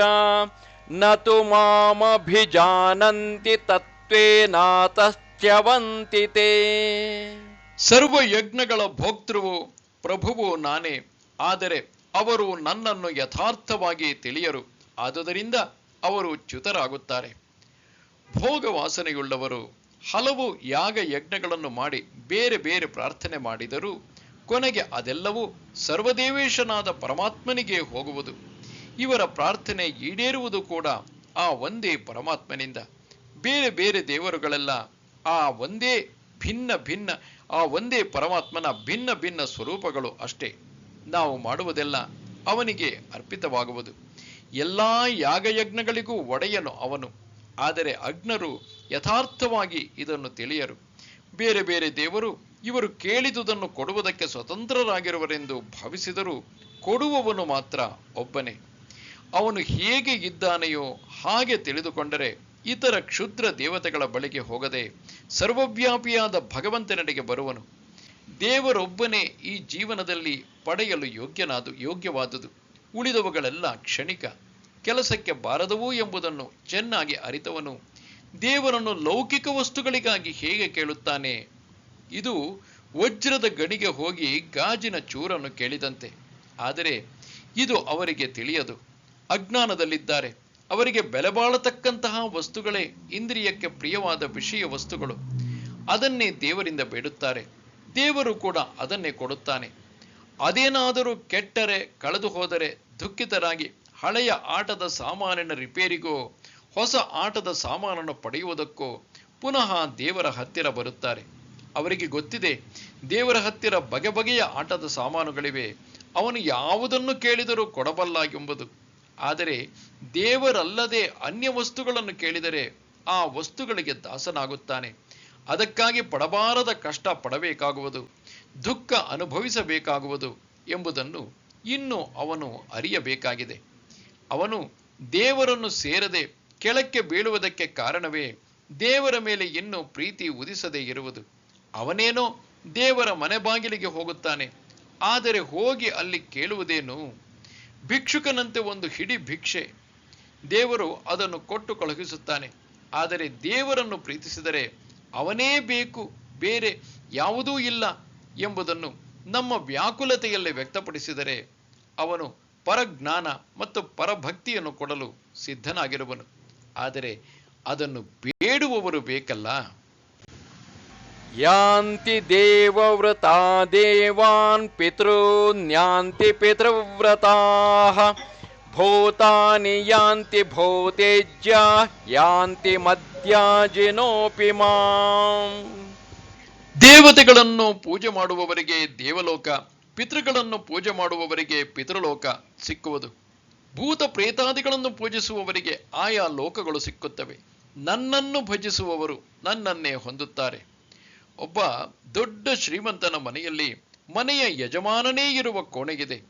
ನ ತು ಮಾಮಭಿಜಾನಂತಿ ತತ್ವೇನಾತಶ್ಚ್ಯವಂತಿ ತೇ. ಸರ್ವ ಯಜ್ಞಗಳ ಭೋಕ್ತೃವು ಪ್ರಭುವು ನಾನೇ, ಆದರೆ ಅವರು ನನ್ನನ್ನು ಯಥಾರ್ಥವಾಗಿ ತಿಳಿಯರು. ಆದುದರಿಂದ ಅವರು ಚ್ಯುತರಾಗುತ್ತಾರೆ. ಭೋಗ ವಾಸನೆಯುಳ್ಳವರು ಹಲವು ಯಾಗ ಯಜ್ಞಗಳನ್ನು ಮಾಡಿ ಬೇರೆ ಬೇರೆ ಪ್ರಾರ್ಥನೆ ಮಾಡಿದರೂ ಕೊನೆಗೆ ಅದೆಲ್ಲವೂ ಸರ್ವದೇವೇಶನಾದ ಪರಮಾತ್ಮನಿಗೆ ಹೋಗುವುದು. ಇವರ ಪ್ರಾರ್ಥನೆ ಈಡೇರುವುದು ಕೂಡ ಆ ಒಂದೇ ಪರಮಾತ್ಮನಿಂದ. ಬೇರೆ ಬೇರೆ ದೇವರುಗಳೆಲ್ಲ ಆ ಒಂದೇ ಪರಮಾತ್ಮನ ಭಿನ್ನ ಭಿನ್ನ ಸ್ವರೂಪಗಳು ಅಷ್ಟೇ. ನಾವು ಮಾಡುವುದೆಲ್ಲ ಅವನಿಗೆ ಅರ್ಪಿತವಾಗುವುದು. ಎಲ್ಲ ಯಾಗಯಜ್ಞಗಳಿಗೂ ಒಡೆಯನು ಅವನು. ಆದರೆ ಅಜ್ಞರು ಯಥಾರ್ಥವಾಗಿ ಇದನ್ನು ತಿಳಿಯರು. ಬೇರೆ ಬೇರೆ ದೇವರು ಇವರು ಕೇಳಿದುದನ್ನು ಕೊಡುವುದಕ್ಕೆ ಸ್ವತಂತ್ರರಾಗಿರುವರೆಂದು ಭಾವಿಸಿದರೂ ಕೊಡುವವನು ಮಾತ್ರ ಒಬ್ಬನೇ. ಅವನು ಹೇಗೆ ಇದ್ದಾನೆಯೋ ಹಾಗೆ ತಿಳಿದುಕೊಂಡರೆ ಇತರ ಕ್ಷುದ್ರ ದೇವತೆಗಳ ಬಳಿಗೆ ಹೋಗದೆ ಸರ್ವವ್ಯಾಪಿಯಾದ ಭಗವಂತನೆಡೆಗೆ ಬರುವನು. ದೇವರೊಬ್ಬನೇ ಈ ಜೀವನದಲ್ಲಿ ಪಡೆಯಲು ಯೋಗ್ಯವಾದುದು. ಉಳಿದವುಗಳೆಲ್ಲ ಕ್ಷಣಿಕ, ಕೆಲಸಕ್ಕೆ ಬಾರದವು ಎಂಬುದನ್ನು ಚೆನ್ನಾಗಿ ಅರಿತವನು ದೇವರನ್ನು ಲೌಕಿಕ ವಸ್ತುಗಳಿಗಾಗಿ ಹೇಗೆ ಕೇಳುತ್ತಾನೆ? ಇದು ವಜ್ರದ ಗಣಿಗೆ ಹೋಗಿ ಗಾಜಿನ ಚೂರನ್ನು ಕೇಳಿದಂತೆ. ಆದರೆ ಇದು ಅವರಿಗೆ ತಿಳಿಯದು. ಅಜ್ಞಾನದಲ್ಲಿದ್ದಾರೆ. ಅವರಿಗೆ ಬೆಲೆ ಬಾಳತಕ್ಕಂತಹ ವಸ್ತುಗಳೇ ಇಂದ್ರಿಯಕ್ಕೆ ಪ್ರಿಯವಾದ ವಿಷಯ ವಸ್ತುಗಳು. ಅದನ್ನೇ ದೇವರಿಂದ ಬೇಡುತ್ತಾರೆ. ದೇವರು ಕೂಡ ಅದನ್ನೇ ಕೊಡುತ್ತಾನೆ. ಅದೇನಾದರೂ ಕೆಟ್ಟರೆ, ಕಳೆದು ಹೋದರೆ ದುಃಖಿತರಾಗಿ ಹಳೆಯ ಆಟದ ಸಾಮಾನಿನ ರಿಪೇರಿಗೋ ಹೊಸ ಆಟದ ಸಾಮಾನನ್ನು ಪಡೆಯುವುದಕ್ಕೋ ಪುನಃ ದೇವರ ಹತ್ತಿರ ಬರುತ್ತಾರೆ. ಅವರಿಗೆ ಗೊತ್ತಿದೆ, ದೇವರ ಹತ್ತಿರ ಬಗೆ ಬಗೆಯ ಆಟದ ಸಾಮಾನುಗಳಿವೆ, ಅವನು ಯಾವುದನ್ನು ಕೇಳಿದರೂ ಕೊಡಬಲ್ಲ ಎಂಬುದು. ಆದರೆ ದೇವರಲ್ಲದೆ ಅನ್ಯ ವಸ್ತುಗಳನ್ನು ಕೇಳಿದರೆ ಆ ವಸ್ತುಗಳಿಗೆ ದಾಸನಾಗುತ್ತಾನೆ. ಅದಕ್ಕಾಗಿ ಪಡಬಾರದ ಕಷ್ಟ ಪಡಬೇಕಾಗುವುದು, ದುಃಖ ಅನುಭವಿಸಬೇಕಾಗುವುದು ಎಂಬುದನ್ನು ಇನ್ನು ಅವನು ಅರಿಯಬೇಕಾಗಿದೆ. ಅವನು ದೇವರನ್ನು ಸೇರದೆ ಕೆಳಕ್ಕೆ ಬೀಳುವುದಕ್ಕೆ ಕಾರಣವೇ ದೇವರ ಮೇಲೆ ಇನ್ನೂ ಪ್ರೀತಿ ಉದಿಸದೇ ಇರುವುದು. ಅವನೇನೋ ದೇವರ ಮನೆ ಬಾಗಿಲಿಗೆ ಹೋಗುತ್ತಾನೆ, ಆದರೆ ಹೋಗಿ ಅಲ್ಲಿ ಕೇಳುವುದೇನು? ಭಿಕ್ಷುಕನಂತೆ ಒಂದು ಹಿಡಿ ಭಿಕ್ಷೆ, ದೇವರು ಅದನ್ನು ಕೊಟ್ಟು ಕಳುಹಿಸುತ್ತಾನೆ. ಆದರೆ ದೇವರನ್ನು ಪ್ರೀತಿಸಿದರೆ ಅವನೇ ಬೇಕು, ಬೇರೆ ಯಾವುದೂ ಇಲ್ಲ ಎಂಬುದನ್ನು ನಮ್ಮ ವ್ಯಾಕುಲತೆಯಲ್ಲಿ ವ್ಯಕ್ತಪಡಿಸಿದರೆ ಅವನು ಪರಜ್ಞಾನ ಮತ್ತು ಪರಭಕ್ತಿಯನ್ನು ಕೊಡಲು ಸಿದ್ಧನಾಗಿರುವನು. ಆದರೆ ಅದನ್ನು ಬೇಡುವವರು ಬೇಕಲ್ಲ. ಯಾಂತಿ ದೇವವ್ರತಾ ದೇವಾನ್ ಪಿತೃನ್ಯಾಂತಿ ಪಿತೃವ್ರತಾಃ ಭೂತಾನಿ ಯಾಂತಿ ಭೂತೇಜ್ಯಾ ಯಾಂತಿ ಮದ್ಯಾಜಿನೋಪಿ ಮಾಂ. ದೇವತೆಗಳನ್ನು ಪೂಜೆ ಮಾಡುವವರಿಗೆ ದೇವಲೋಕ, ಪಿತೃಗಳನ್ನು ಪೂಜೆ ಮಾಡುವವರಿಗೆ ಪಿತೃಲೋಕ ಸಿಕ್ಕುವುದು. ಭೂತ ಪ್ರೇತಾದಿಗಳನ್ನು ಪೂಜಿಸುವವರಿಗೆ ಆಯಾ ಲೋಕಗಳು ಸಿಕ್ಕುತ್ತವೆ. ನನ್ನನ್ನು ಭಜಿಸುವವರು ನನ್ನನ್ನೇ ಹೊಂದುತ್ತಾರೆ. ಒಬ್ಬ ದೊಡ್ಡ ಶ್ರೀಮಂತನ ಮನೆಯಲ್ಲಿ ಮನೆಯ ಯಜಮಾನನೇ ಇರುವ ಕೋಣೆಗಿದೆ.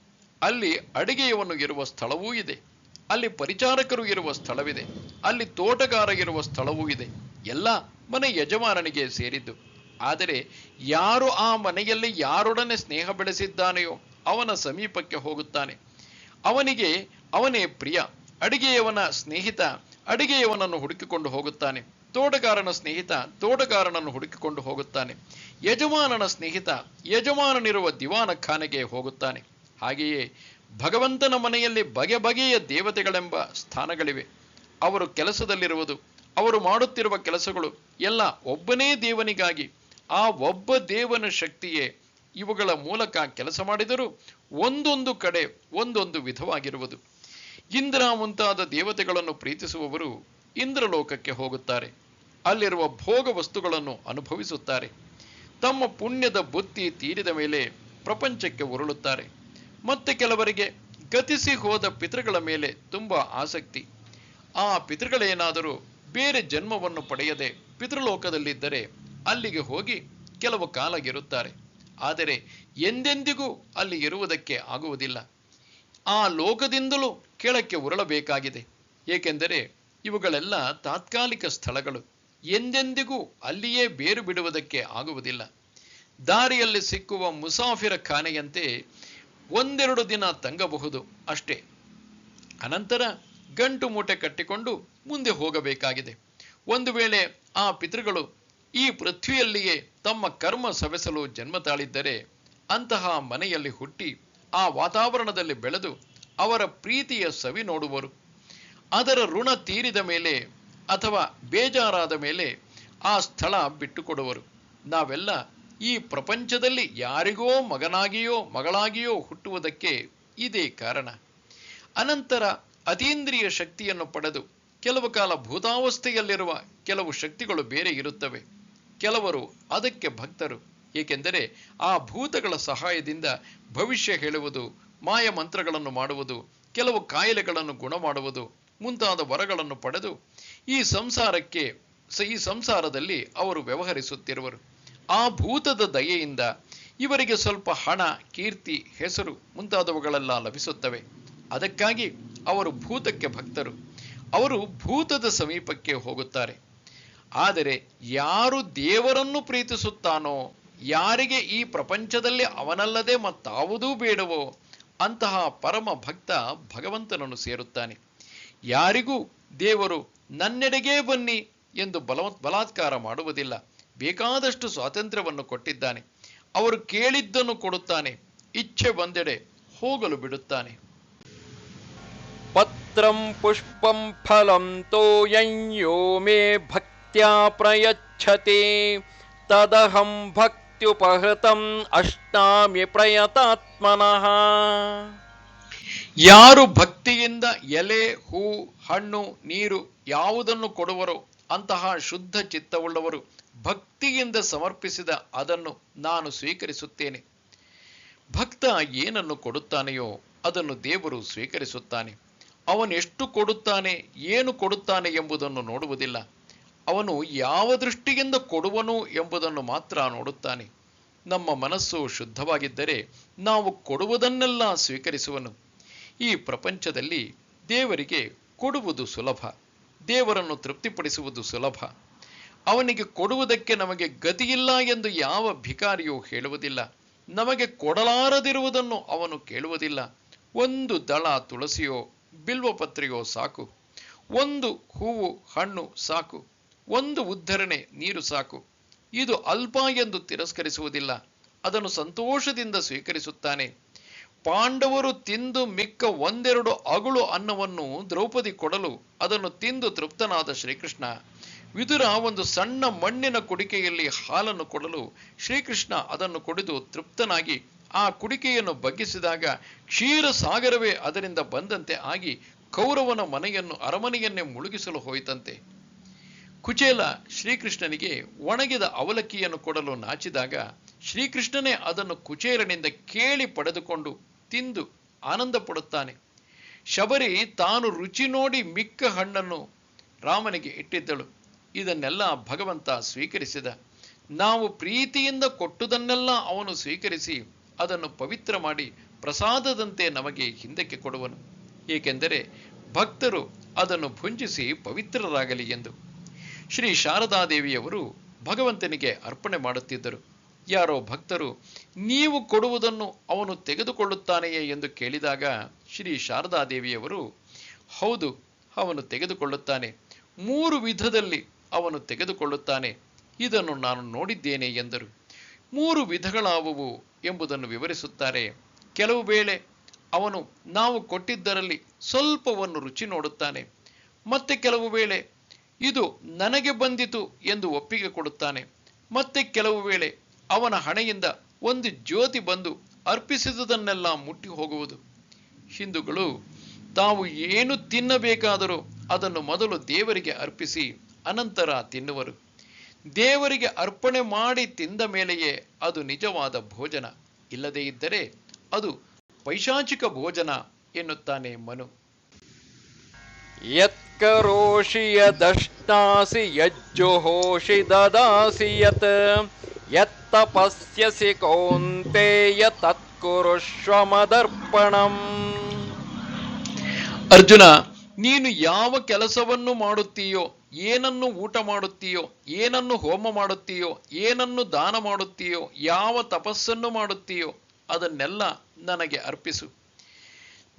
ಅಲ್ಲಿ ಅಡಿಗೆಯವನು ಇರುವ ಸ್ಥಳವೂ ಇದೆ. ಅಲ್ಲಿ ಪರಿಚಾರಕರು ಇರುವ ಸ್ಥಳವಿದೆ. ಅಲ್ಲಿ ತೋಟಗಾರ ಇರುವ ಸ್ಥಳವೂ ಇದೆ. ಎಲ್ಲ ಮನೆ ಯಜಮಾನನಿಗೆ ಸೇರಿದ್ದು. ಆದರೆ ಯಾರು ಆ ಮನೆಯಲ್ಲಿ ಯಾರೊಡನೆ ಸ್ನೇಹ ಬೆಳೆಸಿದ್ದಾನೆಯೋ ಅವನ ಸಮೀಪಕ್ಕೆ ಹೋಗುತ್ತಾನೆ. ಅವನಿಗೆ ಅವನೇ ಪ್ರಿಯ. ಅಡಿಗೆಯವನ ಸ್ನೇಹಿತ ಅಡಿಗೆಯವನನ್ನು ಹುಡುಕಿಕೊಂಡು ಹೋಗುತ್ತಾನೆ. ತೋಟಗಾರನ ಸ್ನೇಹಿತ ತೋಟಗಾರನನ್ನು ಹುಡುಕಿಕೊಂಡು ಹೋಗುತ್ತಾನೆ. ಯಜಮಾನನ ಸ್ನೇಹಿತ ಯಜಮಾನನಿರುವ ದಿವಾನ ಖಾನೆಗೆ ಹೋಗುತ್ತಾನೆ. ಹಾಗೆಯೇ ಭಗವಂತನ ಮನೆಯಲ್ಲಿ ಬಗೆ ಬಗೆಯ ದೇವತೆಗಳೆಂಬ ಸ್ಥಾನಗಳಿವೆ. ಅವರು ಕೆಲಸದಲ್ಲಿರುವುದು, ಅವರು ಮಾಡುತ್ತಿರುವ ಕೆಲಸಗಳು ಎಲ್ಲ ಒಬ್ಬನೇ ದೇವನಿಗಾಗಿ. ಆ ಒಬ್ಬ ದೇವನ ಶಕ್ತಿಯೇ ಇವುಗಳ ಮೂಲಕ ಕೆಲಸ ಮಾಡಿದರೂ ಒಂದೊಂದು ಕಡೆ ಒಂದೊಂದು ವಿಧವಾಗಿರುವುದು. ಇಂದ್ರ ಮುಂತಾದ ದೇವತೆಗಳನ್ನು ಪ್ರೀತಿಸುವವರು ಇಂದ್ರಲೋಕಕ್ಕೆ ಹೋಗುತ್ತಾರೆ. ಅಲ್ಲಿರುವ ಭೋಗ ವಸ್ತುಗಳನ್ನು ಅನುಭವಿಸುತ್ತಾರೆ. ತಮ್ಮ ಪುಣ್ಯದ ಬುತ್ತಿ ತೀರಿದ ಮೇಲೆ ಪ್ರಪಂಚಕ್ಕೆ ಉರುಳುತ್ತಾರೆ. ಮತ್ತೆ ಕೆಲವರಿಗೆ ಗತಿಸಿ ಹೋದ ಪಿತೃಗಳ ಮೇಲೆ ತುಂಬಾ ಆಸಕ್ತಿ. ಆ ಪಿತೃಗಳೇನಾದರೂ ಬೇರೆ ಜನ್ಮವನ್ನು ಪಡೆಯದೆ ಪಿತೃಲೋಕದಲ್ಲಿದ್ದರೆ ಅಲ್ಲಿಗೆ ಹೋಗಿ ಕೆಲವು ಕಾಲ ಇರುತ್ತಾರೆ. ಆದರೆ ಎಂದೆಂದಿಗೂ ಅಲ್ಲಿ ಇರುವುದಕ್ಕೆ ಆಗುವುದಿಲ್ಲ. ಆ ಲೋಕದಿಂದಲೂ ಕೆಳಕ್ಕೆ ಉರುಳಬೇಕಾಗಿದೆ. ಏಕೆಂದರೆ ಇವುಗಳೆಲ್ಲ ತಾತ್ಕಾಲಿಕ ಸ್ಥಳಗಳು. ಎಂದೆಂದಿಗೂ ಅಲ್ಲಿಯೇ ಬೇರು ಬಿಡುವುದಕ್ಕೆ ಆಗುವುದಿಲ್ಲ. ದಾರಿಯಲ್ಲಿ ಸಿಕ್ಕುವ ಮುಸಾಫಿರ ಖಾನೆಯಂತೆ ಒಂದೆರಡು ದಿನ ತಂಗಬಹುದು ಅಷ್ಟೇ. ಅನಂತರ ಗಂಟು ಮೂಟೆ ಕಟ್ಟಿಕೊಂಡು ಮುಂದೆ ಹೋಗಬೇಕಾಗಿದೆ. ಒಂದು ವೇಳೆ ಆ ಪಿತೃಗಳು ಈ ಪೃಥ್ವಿಯಲ್ಲಿಯೇ ತಮ್ಮ ಕರ್ಮ ಸವೆಸಲು ಜನ್ಮ ತಾಳಿದ್ದರೆ ಅಂತಹ ಮನೆಯಲ್ಲಿ ಹುಟ್ಟಿ ಆ ವಾತಾವರಣದಲ್ಲಿ ಬೆಳೆದು ಅವರ ಪ್ರೀತಿಯ ಸವಿ ನೋಡುವರು. ಅದರ ಋಣ ತೀರಿದ ಮೇಲೆ ಅಥವಾ ಬೇಜಾರಾದ ಮೇಲೆ ಆ ಸ್ಥಳ ಬಿಟ್ಟುಕೊಡುವರು. ನಾವೆಲ್ಲ ಈ ಪ್ರಪಂಚದಲ್ಲಿ ಯಾರಿಗೋ ಮಗನಾಗಿಯೋ ಮಗಳಾಗಿಯೋ ಹುಟ್ಟುವುದಕ್ಕೆ ಇದೇ ಕಾರಣ. ಅನಂತರ ಅತೀಂದ್ರಿಯ ಶಕ್ತಿಯನ್ನು ಪಡೆದು ಕೆಲವು ಕಾಲ ಭೂತಾವಸ್ಥೆಯಲ್ಲಿರುವ ಕೆಲವು ಶಕ್ತಿಗಳು ಬೇರೆ ಇರುತ್ತವೆ. ಕೆಲವರು ಅದಕ್ಕೆ ಭಕ್ತರು. ಏಕೆಂದರೆ ಆ ಭೂತಗಳ ಸಹಾಯದಿಂದ ಭವಿಷ್ಯ ಹೇಳುವುದು, ಮಾಯ ಮಂತ್ರಗಳನ್ನು ಮಾಡುವುದು, ಕೆಲವು ಕಾಯಿಲೆಗಳನ್ನು ಗುಣ ಮಾಡುವುದು ಮುಂತಾದ ವರಗಳನ್ನು ಪಡೆದು ಈ ಸಂಸಾರದಲ್ಲಿ ಅವರು ವ್ಯವಹರಿಸುತ್ತಿರುವರು. ಆ ಭೂತದ ದಯೆಯಿಂದ ಇವರಿಗೆ ಸ್ವಲ್ಪ ಹಣ, ಕೀರ್ತಿ, ಹೆಸರು ಮುಂತಾದವುಗಳೆಲ್ಲ ಲಭಿಸುತ್ತವೆ. ಅದಕ್ಕಾಗಿ ಅವರು ಭೂತಕ್ಕೆ ಭಕ್ತರು. ಅವರು ಭೂತದ ಸಮೀಪಕ್ಕೆ ಹೋಗುತ್ತಾರೆ. ಆದರೆ ಯಾರು ದೇವರನ್ನು ಪ್ರೀತಿಸುತ್ತಾನೋ, ಯಾರಿಗೆ ಈ ಪ್ರಪಂಚದಲ್ಲಿ ಅವನಲ್ಲದೆ ಮತ್ತಾವುದೂ ಬೇಡವೋ ಅಂತಹ ಪರಮ ಭಕ್ತ ಭಗವಂತನನ್ನು ಸೇರುತ್ತಾನೆ. ಯಾರಿಗೂ ದೇವರು ನನ್ನೆಡೆಗೇ ಬನ್ನಿ ಎಂದು ಬಲಾತ್ಕಾರ ಮಾಡುವುದಿಲ್ಲ. ಬೇಕಾದಷ್ಟು ಸ್ವಾತಂತ್ರ್ಯವನ್ನು ಕೊಟ್ಟಿದ್ದಾನೆ. ಅವರು ಕೇಳಿದ್ದನ್ನು ಕೊಡುತ್ತಾನೆ. ಇಚ್ಛೆ ಬಂದೆಡೆ ಹೋಗಲು ಬಿಡುತ್ತಾನೆ. ಪತ್ರಂ ಪುಷ್ಪಂ ಫಲಂ ತೋಯಂ ಯೋ ಮೇ ಭಕ್ತ್ಯಾ ಪ್ರಯಚ್ಛತಿ ತದಹಂ ಭಕ್ತ್ಯುಪಹೃತಂ ಅಷ್ಟಾಮಿ ಪ್ರಯತಾತ್ಮನಃ. ಯಾರು ಭಕ್ತಿಯಿಂದ ಎಲೆ, ಹೂ, ಹಣ್ಣು, ನೀರು ಯಾವುದನ್ನು ಕೊಡುವರೋ ಅಂತಹ ಶುದ್ಧ ಚಿತ್ತವುಳ್ಳವರು ಭಕ್ತಿಯಿಂದ ಸಮರ್ಪಿಸಿದ ಅದನ್ನು ನಾನು ಸ್ವೀಕರಿಸುತ್ತೇನೆ. ಭಕ್ತ ಏನನ್ನು ಕೊಡುತ್ತಾನೆಯೋ ಅದನ್ನು ದೇವರು ಸ್ವೀಕರಿಸುತ್ತಾನೆ. ಅವನು ಎಷ್ಟು ಕೊಡುತ್ತಾನೆ, ಏನು ಕೊಡುತ್ತಾನೆ ಎಂಬುದನ್ನು ನೋಡುವುದಿಲ್ಲ. ಅವನು ಯಾವ ದೃಷ್ಟಿಯಿಂದ ಕೊಡುವನು ಎಂಬುದನ್ನು ಮಾತ್ರ ನೋಡುತ್ತಾನೆ. ನಮ್ಮ ಮನಸ್ಸು ಶುದ್ಧವಾಗಿದ್ದರೆ ನಾವು ಕೊಡುವುದನ್ನೆಲ್ಲ ಸ್ವೀಕರಿಸುವನು. ಈ ಪ್ರಪಂಚದಲ್ಲಿ ದೇವರಿಗೆ ಕೊಡುವುದು ಸುಲಭ, ದೇವರನ್ನು ತೃಪ್ತಿಪಡಿಸುವುದು ಸುಲಭ. ಅವನಿಗೆ ಕೊಡುವುದಕ್ಕೆ ನಮಗೆ ಗತಿಯಿಲ್ಲ ಎಂದು ಯಾವ ಭಿಕಾರಿಯೂ ಹೇಳುವುದಿಲ್ಲ. ನಮಗೆ ಕೊಡಲಾರದಿರುವುದನ್ನು ಅವನು ಕೇಳುವುದಿಲ್ಲ. ಒಂದು ದಳ ತುಳಸಿಯೋ ಬಿಲ್ವಪತ್ರೆಯೋ ಸಾಕು, ಒಂದು ಹೂವು ಹಣ್ಣು ಸಾಕು, ಒಂದು ಉದ್ಧರಣೆ ನೀರು ಸಾಕು. ಇದು ಅಲ್ಪ ಎಂದು ತಿರಸ್ಕರಿಸುವುದಿಲ್ಲ. ಅದನ್ನು ಸಂತೋಷದಿಂದ ಸ್ವೀಕರಿಸುತ್ತಾನೆ. ಪಾಂಡವರು ತಿಂದು ಮಿಕ್ಕ ಒಂದೆರಡು ಅಗುಳು ಅನ್ನವನ್ನು ದ್ರೌಪದಿ ಕೊಡಲು ಅದನ್ನು ತಿಂದು ತೃಪ್ತನಾದ ಶ್ರೀಕೃಷ್ಣ, ವಿದುರ ಒಂದು ಸಣ್ಣ ಮಣ್ಣಿನ ಕುಡಿಕೆಯಲ್ಲಿ ಹಾಲನ್ನು ಕೊಡಲು ಶ್ರೀಕೃಷ್ಣ ಅದನ್ನು ಕುಡಿದು ತೃಪ್ತನಾಗಿ ಆ ಕುಡಿಕೆಯನ್ನು ಬಗ್ಗಿಸಿದಾಗ ಕ್ಷೀರ ಸಾಗರವೇ ಅದರಿಂದ ಬಂದಂತೆ ಆಗಿ ಕೌರವನ ಅರಮನೆಯನ್ನೇ ಮುಳುಗಿಸಲು ಹೋಯಿತಂತೆ. ಕುಚೇಲ ಶ್ರೀಕೃಷ್ಣನಿಗೆ ಒಣಗಿದ ಅವಲಕ್ಕಿಯನ್ನು ಕೊಡಲು ನಾಚಿದಾಗ ಶ್ರೀಕೃಷ್ಣನೇ ಅದನ್ನು ಕುಚೇಲನಿಂದ ಕೇಳಿ ಪಡೆದುಕೊಂಡು ತಿಂದು ಆನಂದ ಪಡುತ್ತಾನೆ. ಶಬರಿ ತಾನು ರುಚಿ ನೋಡಿ ಮಿಕ್ಕ ಹಣ್ಣನ್ನು ರಾಮನಿಗೆ ಇಟ್ಟಿದ್ದಳು. ಇದನ್ನೆಲ್ಲ ಭಗವಂತ ಸ್ವೀಕರಿಸಿದ. ನಾವು ಪ್ರೀತಿಯಿಂದ ಕೊಟ್ಟುದನ್ನೆಲ್ಲ ಅವನು ಸ್ವೀಕರಿಸಿ ಅದನ್ನು ಪವಿತ್ರ ಮಾಡಿ ಪ್ರಸಾದದಂತೆ ನಮಗೆ ಹಿಂದಕ್ಕೆ ಕೊಡುವನು. ಏಕೆಂದರೆ ಭಕ್ತರು ಅದನ್ನು ಭುಂಜಿಸಿ ಪವಿತ್ರರಾಗಲಿ ಎಂದು. ಶ್ರೀ ಶಾರದಾದೇವಿಯವರು ಭಗವಂತನಿಗೆ ಅರ್ಪಣೆ ಮಾಡುತ್ತಿದ್ದರು. ಯಾರೋ ಭಕ್ತರು ನೀವು ಕೊಡುವುದನ್ನು ಅವನು ತೆಗೆದುಕೊಳ್ಳುತ್ತಾನೆಯೇ ಎಂದು ಕೇಳಿದಾಗ ಶ್ರೀ ಶಾರದಾದೇವಿಯವರು ಹೌದು, ಅವನು ತೆಗೆದುಕೊಳ್ಳುತ್ತಾನೆ, 3 ವಿಧದಲ್ಲಿ ಅವನು ತೆಗೆದುಕೊಳ್ಳುತ್ತಾನೆ, ಇದನ್ನು ನಾನು ನೋಡಿದ್ದೇನೆ ಎಂದರು. 3 ವಿಧಗಳಾವುವು ಎಂಬುದನ್ನು ವಿವರಿಸುತ್ತಾರೆ. ಕೆಲವು ವೇಳೆ ಅವನು ನಾವು ಕೊಟ್ಟಿದ್ದರಲ್ಲಿ ಸ್ವಲ್ಪವನ್ನು ರುಚಿ ನೋಡುತ್ತಾನೆ. ಮತ್ತೆ ಕೆಲವು ವೇಳೆ ಇದು ನನಗೆ ಬಂದಿತು ಎಂದು ಒಪ್ಪಿಗೆ ಕೊಡುತ್ತಾನೆ. ಮತ್ತೆ ಕೆಲವು ವೇಳೆ ಅವನ ಹಣೆಯಿಂದ ಒಂದು ಜ್ಯೋತಿ ಬಂದು ಅರ್ಪಿಸಿದುದನ್ನೆಲ್ಲ ಮುಟ್ಟಿ ಹೋಗುವುದು. ಹಿಂದೂಗಳು ತಾವು ಏನು ತಿನ್ನಬೇಕಾದರೂ ಅದನ್ನು ಮೊದಲು ದೇವರಿಗೆ ಅರ್ಪಿಸಿ ಅನಂತರ ತಿನ್ನುವರು. ದೇವರಿಗೆ ಅರ್ಪಣೆ ಮಾಡಿ ತಿಂದ ಮೇಲೆಯೇ ಅದು ನಿಜವಾದ ಭೋಜನ, ಇಲ್ಲದೇ ಇದ್ದರೆ ಅದು ಪೈಶಾಚಿಕ ಭೋಜನ ಎನ್ನುತ್ತಾನೆ ಮನು. ಯತ್ಕರೋಷಿ ಯದಷ್ಟಾಸಿ ಯಜ್ಜುಹೋಷಿ ದದಾಸಿ ಯತ್ ಯತ್ತಪಸ್ಯಸಿ ಕೌಂತೇಯ ತತ್ಕುರುಷ್ವ ಮದರ್ಪಣಂ. ಅರ್ಜುನ, ನೀನು ಯಾವ ಕೆಲಸವನ್ನು ಮಾಡುತ್ತೀಯೋ, ಏನನ್ನು ಊಟ ಮಾಡುತ್ತೀಯೋ, ಏನನ್ನು ಹೋಮ ಮಾಡುತ್ತೀಯೋ, ಏನನ್ನು ದಾನ ಮಾಡುತ್ತೀಯೋ, ಯಾವ ತಪಸ್ಸನ್ನು ಮಾಡುತ್ತೀಯೋ ಅದನ್ನೆಲ್ಲ ನನಗೆ ಅರ್ಪಿಸು.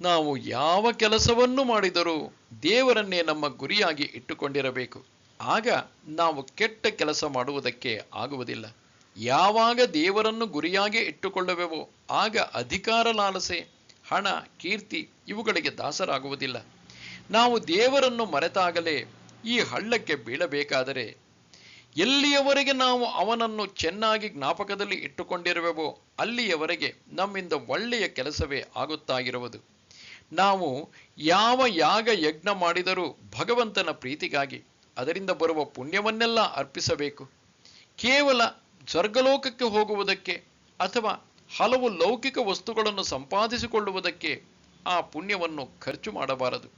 ನಾವು ಯಾವ ಕೆಲಸವನ್ನು ಮಾಡಿದರೂ ದೇವರನ್ನೇ ನಮ್ಮ ಗುರಿಯಾಗಿ ಇಟ್ಟುಕೊಂಡಿರಬೇಕು. ಆಗ ನಾವು ಕೆಟ್ಟ ಕೆಲಸ ಮಾಡುವುದಕ್ಕೆ ಆಗುವುದಿಲ್ಲ. ಯಾವಾಗ ದೇವರನ್ನು ಗುರಿಯಾಗಿ ಇಟ್ಟುಕೊಳ್ಳುವೆವೋ ಆಗ ಅಧಿಕಾರ ಲಾಲಸೆ, ಹಣ, ಕೀರ್ತಿ ಇವುಗಳಿಗೆ ದಾಸರಾಗುವುದಿಲ್ಲ. ನಾವು ದೇವರನ್ನು ಮರೆತಾಗಲೇ ಈ ಹಳ್ಳಕ್ಕೆ ಬೀಳಬೇಕಾದರೆ ಎಲ್ಲಿಯವರೆಗೆ ನಾವು ಅವನನ್ನು ಚೆನ್ನಾಗಿ ಜ್ಞಾಪಕದಲ್ಲಿ ಇಟ್ಟುಕೊಂಡಿರುವೆವೋ ಅಲ್ಲಿಯವರೆಗೆ ನಮ್ಮಿಂದ ಒಳ್ಳೆಯ ಕೆಲಸವೇ ಆಗುತ್ತಾ ಇರುವುದು. ನಾವು ಯಾವ ಯಾಗ ಯಜ್ಞ ಮಾಡಿದರೂ ಭಗವಂತನ ಪ್ರೀತಿಗಾಗಿ ಅದರಿಂದ ಬರುವ ಪುಣ್ಯವನ್ನೆಲ್ಲ ಅರ್ಪಿಸಬೇಕು. ಕೇವಲ ಸ್ವರ್ಗಲೋಕಕ್ಕೆ ಹೋಗುವುದಕ್ಕೆ ಅಥವಾ ಹಲವು ಲೌಕಿಕ ವಸ್ತುಗಳನ್ನು ಸಂಪಾದಿಸಿಕೊಳ್ಳುವುದಕ್ಕೆ ಆ ಪುಣ್ಯವನ್ನು ಖರ್ಚು ಮಾಡಬಾರದು.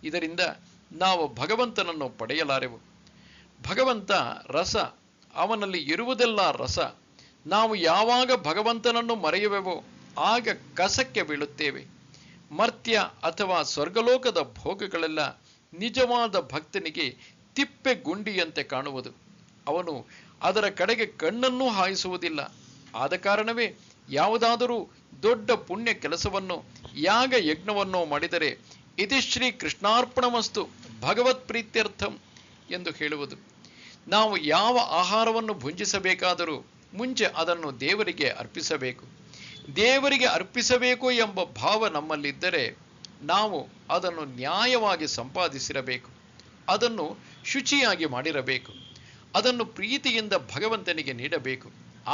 ಇದರಿಂದ ನಾವು ಭಗವಂತನನ್ನು ಪಡೆಯಲಾರೆವು. ಭಗವಂತ ರಸ, ಅವನಲ್ಲಿ ಇರುವುದೆಲ್ಲ ರಸ. ನಾವು ಯಾವಾಗ ಭಗವಂತನನ್ನು ಮರೆಯುವೆವೋ ಆಗ ಕಸಕ್ಕೆ ಬೀಳುತ್ತೇವೆ. ಮರ್ತ್ಯ ಅಥವಾ ಸ್ವರ್ಗಲೋಕದ ಭೋಗಗಳೆಲ್ಲ ನಿಜವಾದ ಭಕ್ತನಿಗೆ ತಿಪ್ಪೆ ಗುಂಡಿಯಂತೆ ಕಾಣುವುದು. ಅವನು ಅದರ ಕಡೆಗೆ ಕಣ್ಣನ್ನೂ ಹಾಯಿಸುವುದಿಲ್ಲ. ಆದ ಕಾರಣವೇ ಯಾವುದಾದರೂ ದೊಡ್ಡ ಪುಣ್ಯ ಕೆಲಸವನ್ನು, ಯಾಗ ಯಜ್ಞವನ್ನೋ ಮಾಡಿದರೆ ಇತಿಶ್ರೀ ಕೃಷ್ಣಾರ್ಪಣಮಸ್ತು ಭಗವತ್ ಪ್ರೀತ್ಯರ್ಥಂ ಎಂದು ಹೇಳುವುದು. ನಾವು ಯಾವ ಆಹಾರವನ್ನು ಭುಂಜಿಸಬೇಕಾದರೂ ಮುಂಚೆ ಅದನ್ನು ದೇವರಿಗೆ ಅರ್ಪಿಸಬೇಕು. ದೇವರಿಗೆ ಅರ್ಪಿಸಬೇಕು ಎಂಬ ಭಾವ ನಮ್ಮಲ್ಲಿದ್ದರೆ ನಾವು ಅದನ್ನು ನ್ಯಾಯವಾಗಿ ಸಂಪಾದಿಸಿರಬೇಕು. ಅದನ್ನು ಶುಚಿಯಾಗಿ ಮಾಡಿರಬೇಕು. ಅದನ್ನು ಪ್ರೀತಿಯಿಂದ ಭಗವಂತನಿಗೆ ನೀಡಬೇಕು.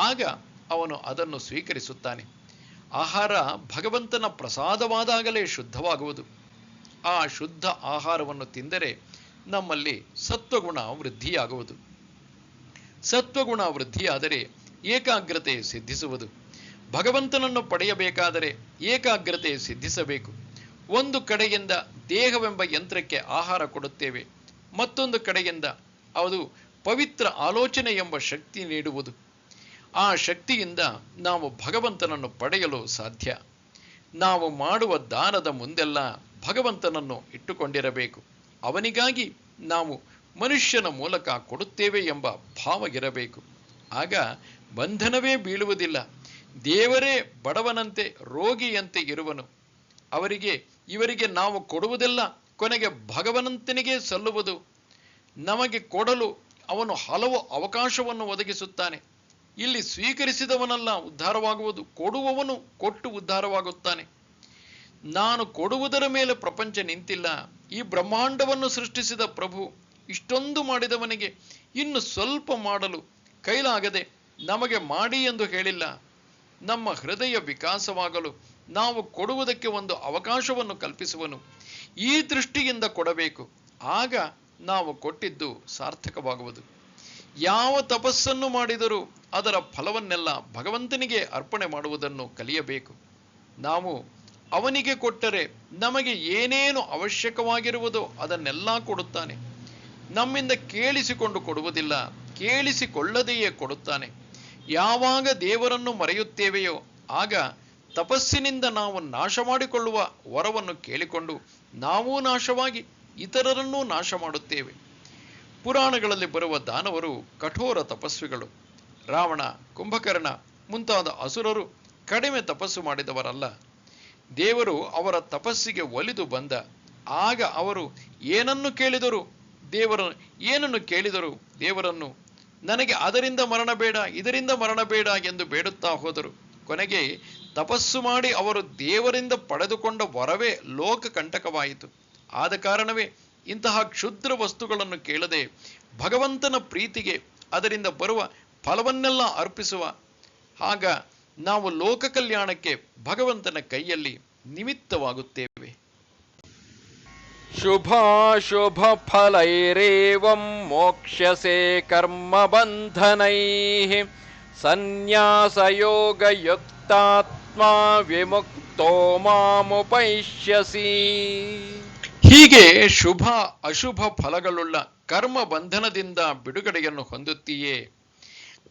ಆಗ ಅವನು ಅದನ್ನು ಸ್ವೀಕರಿಸುತ್ತಾನೆ. ಆಹಾರ ಭಗವಂತನ ಪ್ರಸಾದವಾದಾಗಲೇ ಶುದ್ಧವಾಗುವುದು. ಆ ಶುದ್ಧ ಆಹಾರವನ್ನು ತಿಂದರೆ ನಮ್ಮಲ್ಲಿ ಸತ್ವಗುಣ ವೃದ್ಧಿಯಾಗುವುದು. ಸತ್ವಗುಣ ವೃದ್ಧಿಯಾದರೆ ಏಕಾಗ್ರತೆ ಸಿದ್ಧಿಸುವುದು. ಭಗವಂತನನ್ನು ಪಡೆಯಬೇಕಾದರೆ ಏಕಾಗ್ರತೆ ಸಿದ್ಧಿಸಬೇಕು. ಒಂದು ಕಡೆಯಿಂದ ದೇಹವೆಂಬ ಯಂತ್ರಕ್ಕೆ ಆಹಾರ ಕೊಡುತ್ತೇವೆ, ಮತ್ತೊಂದು ಕಡೆಯಿಂದ ಅದು ಪವಿತ್ರ ಆಲೋಚನೆ ಎಂಬ ಶಕ್ತಿ ನೀಡುವುದು. ಆ ಶಕ್ತಿಯಿಂದ ನಾವು ಭಗವಂತನನ್ನು ಪಡೆಯಲು ಸಾಧ್ಯ. ನಾವು ಮಾಡುವ ದಾನದ ಮುಂದೆಲ್ಲ ಭಗವಂತನನ್ನು ಇಟ್ಟುಕೊಂಡಿರಬೇಕು. ಅವನಿಗಾಗಿ ನಾವು ಮನುಷ್ಯನ ಮೂಲಕ ಕೊಡುತ್ತೇವೆ ಎಂಬ ಭಾವ ಇರಬೇಕು. ಆಗ ಬಂಧನವೇ ಬೀಳುವುದಿಲ್ಲ. ದೇವರೇ ಬಡವನಂತೆ ರೋಗಿಯಂತೆ ಇರುವನು. ಇವರಿಗೆ ನಾವು ಕೊಡುವುದೆಲ್ಲ ಕೊನೆಗೆ ಭಗವಂತನಿಗೆ ಸಲ್ಲುವುದು. ನಮಗೆ ಕೊಡಲು ಅವನು ಹಲವು ಅವಕಾಶವನ್ನು ಒದಗಿಸುತ್ತಾನೆ. ಇಲ್ಲಿ ಸ್ವೀಕರಿಸಿದವನಲ್ಲ ಉದ್ಧಾರವಾಗುವುದು, ಕೊಡುವವನು ಕೊಟ್ಟು ಉದ್ಧಾರವಾಗುತ್ತಾನೆ. ನಾನು ಕೊಡುವುದರ ಮೇಲೆ ಪ್ರಪಂಚ ನಿಂತಿಲ್ಲ. ಈ ಬ್ರಹ್ಮಾಂಡವನ್ನು ಸೃಷ್ಟಿಸಿದ ಪ್ರಭು ಇಷ್ಟೊಂದು ಮಾಡಿದವನಿಗೆ ಇನ್ನು ಸ್ವಲ್ಪ ಮಾಡಲು ಕೈಲಾಗದೆ ನಮಗೆ ಮಾಡಿ ಎಂದು ಹೇಳಿಲ್ಲ. ನಮ್ಮ ಹೃದಯ ವಿಕಾಸವಾಗಲು ನಾವು ಕೊಡುವುದಕ್ಕೆ ಒಂದು ಅವಕಾಶವನ್ನು ಕಲ್ಪಿಸುವನು. ಈ ದೃಷ್ಟಿಯಿಂದ ಕೊಡಬೇಕು. ಆಗ ನಾವು ಕೊಟ್ಟಿದ್ದು ಸಾರ್ಥಕವಾಗುವುದು. ಯಾವ ತಪಸ್ಸನ್ನು ಮಾಡಿದರೂ ಅದರ ಫಲವನ್ನೆಲ್ಲ ಭಗವಂತನಿಗೆ ಅರ್ಪಣೆ ಮಾಡುವುದನ್ನು ಕಲಿಯಬೇಕು. ನಾವು ಅವನಿಗೆ ಕೊಟ್ಟರೆ ನಮಗೆ ಏನೇನು ಅವಶ್ಯಕವಾಗಿರುವುದೋ ಅದನ್ನೆಲ್ಲ ಕೊಡುತ್ತಾನೆ. ನಮ್ಮಿಂದ ಕೇಳಿಸಿಕೊಂಡು ಕೊಡುವುದಿಲ್ಲ, ಕೇಳಿಸಿಕೊಳ್ಳದೆಯೇ ಕೊಡುತ್ತಾನೆ. ಯಾವಾಗ ದೇವರನ್ನು ಮರೆಯುತ್ತೇವೆಯೋ ಆಗ ತಪಸ್ಸಿನಿಂದ ನಾವು ನಾಶ ಮಾಡಿಕೊಳ್ಳುವ ವರವನ್ನು ಕೇಳಿಕೊಂಡು ನಾವೂ ನಾಶವಾಗಿ ಇತರರನ್ನೂ ನಾಶ ಮಾಡುತ್ತೇವೆ. ಪುರಾಣಗಳಲ್ಲಿ ಬರುವ ದಾನವರು ಕಠೋರ ತಪಸ್ವಿಗಳು. ರಾವಣ, ಕುಂಭಕರ್ಣ ಮುಂತಾದ ಅಸುರರು ಕಡಿಮೆ ತಪಸ್ಸು ಮಾಡಿದವರಲ್ಲ. ದೇವರು ಅವರ ತಪಸ್ಸಿಗೆ ಒಲಿದು ಬಂದ. ಆಗ ಅವರು ಏನನ್ನು ಕೇಳಿದರು ದೇವರನ್ನು ನನಗೆ ಅದರಿಂದ ಮರಣ ಬೇಡ, ಇದರಿಂದ ಮರಣ ಬೇಡ ಎಂದು ಬೇಡುತ್ತಾ ಹೋದರು. ಕೊನೆಗೆ ತಪಸ್ಸು ಮಾಡಿ ಅವರು ದೇವರಿಂದ ಪಡೆದುಕೊಂಡ ವರವೇ ಲೋಕ ಕಂಟಕವಾಯಿತು. ಆದ ಕಾರಣವೇ ಇಂತಹ ಕ್ಷುದ್ರ ವಸ್ತುಗಳನ್ನು ಕೇಳದೆ ಭಗವಂತನ ಪ್ರೀತಿಗೆ ಅದರಿಂದ ಬರುವ ಫಲವನ್ನೆಲ್ಲ ಅರ್ಪಿಸುವ. ಆಗ ನಾವು ಲೋಕ ಕಲ್ಯಾಣಕ್ಕೆ ಭಗವಂತನ ಕೈಯಲ್ಲಿ ನಿಮಿತ್ತವಾಗುತ್ತೇವೆ. ಶುಭಾಶುಭ ಫಲೈರೇವಂ ಮೋಕ್ಷ್ಯಸೆ ಕರ್ಮ ಬಂಧನೈಃ ಸನ್ಯಾಸಯೋಗಯುಕ್ತಾತ್ಮ ವಿಮುಕ್ತೋ ಮಾಮುಪೈಷ್ಯಸಿ. ಹೀಗೆ ಶುಭ ಅಶುಭ ಫಲಗಳುಳ್ಳ ಕರ್ಮ ಬಂಧನದಿಂದ ಬಿಡುಗಡೆಯನ್ನು ಹೊಂದುತ್ತೀಯೇ.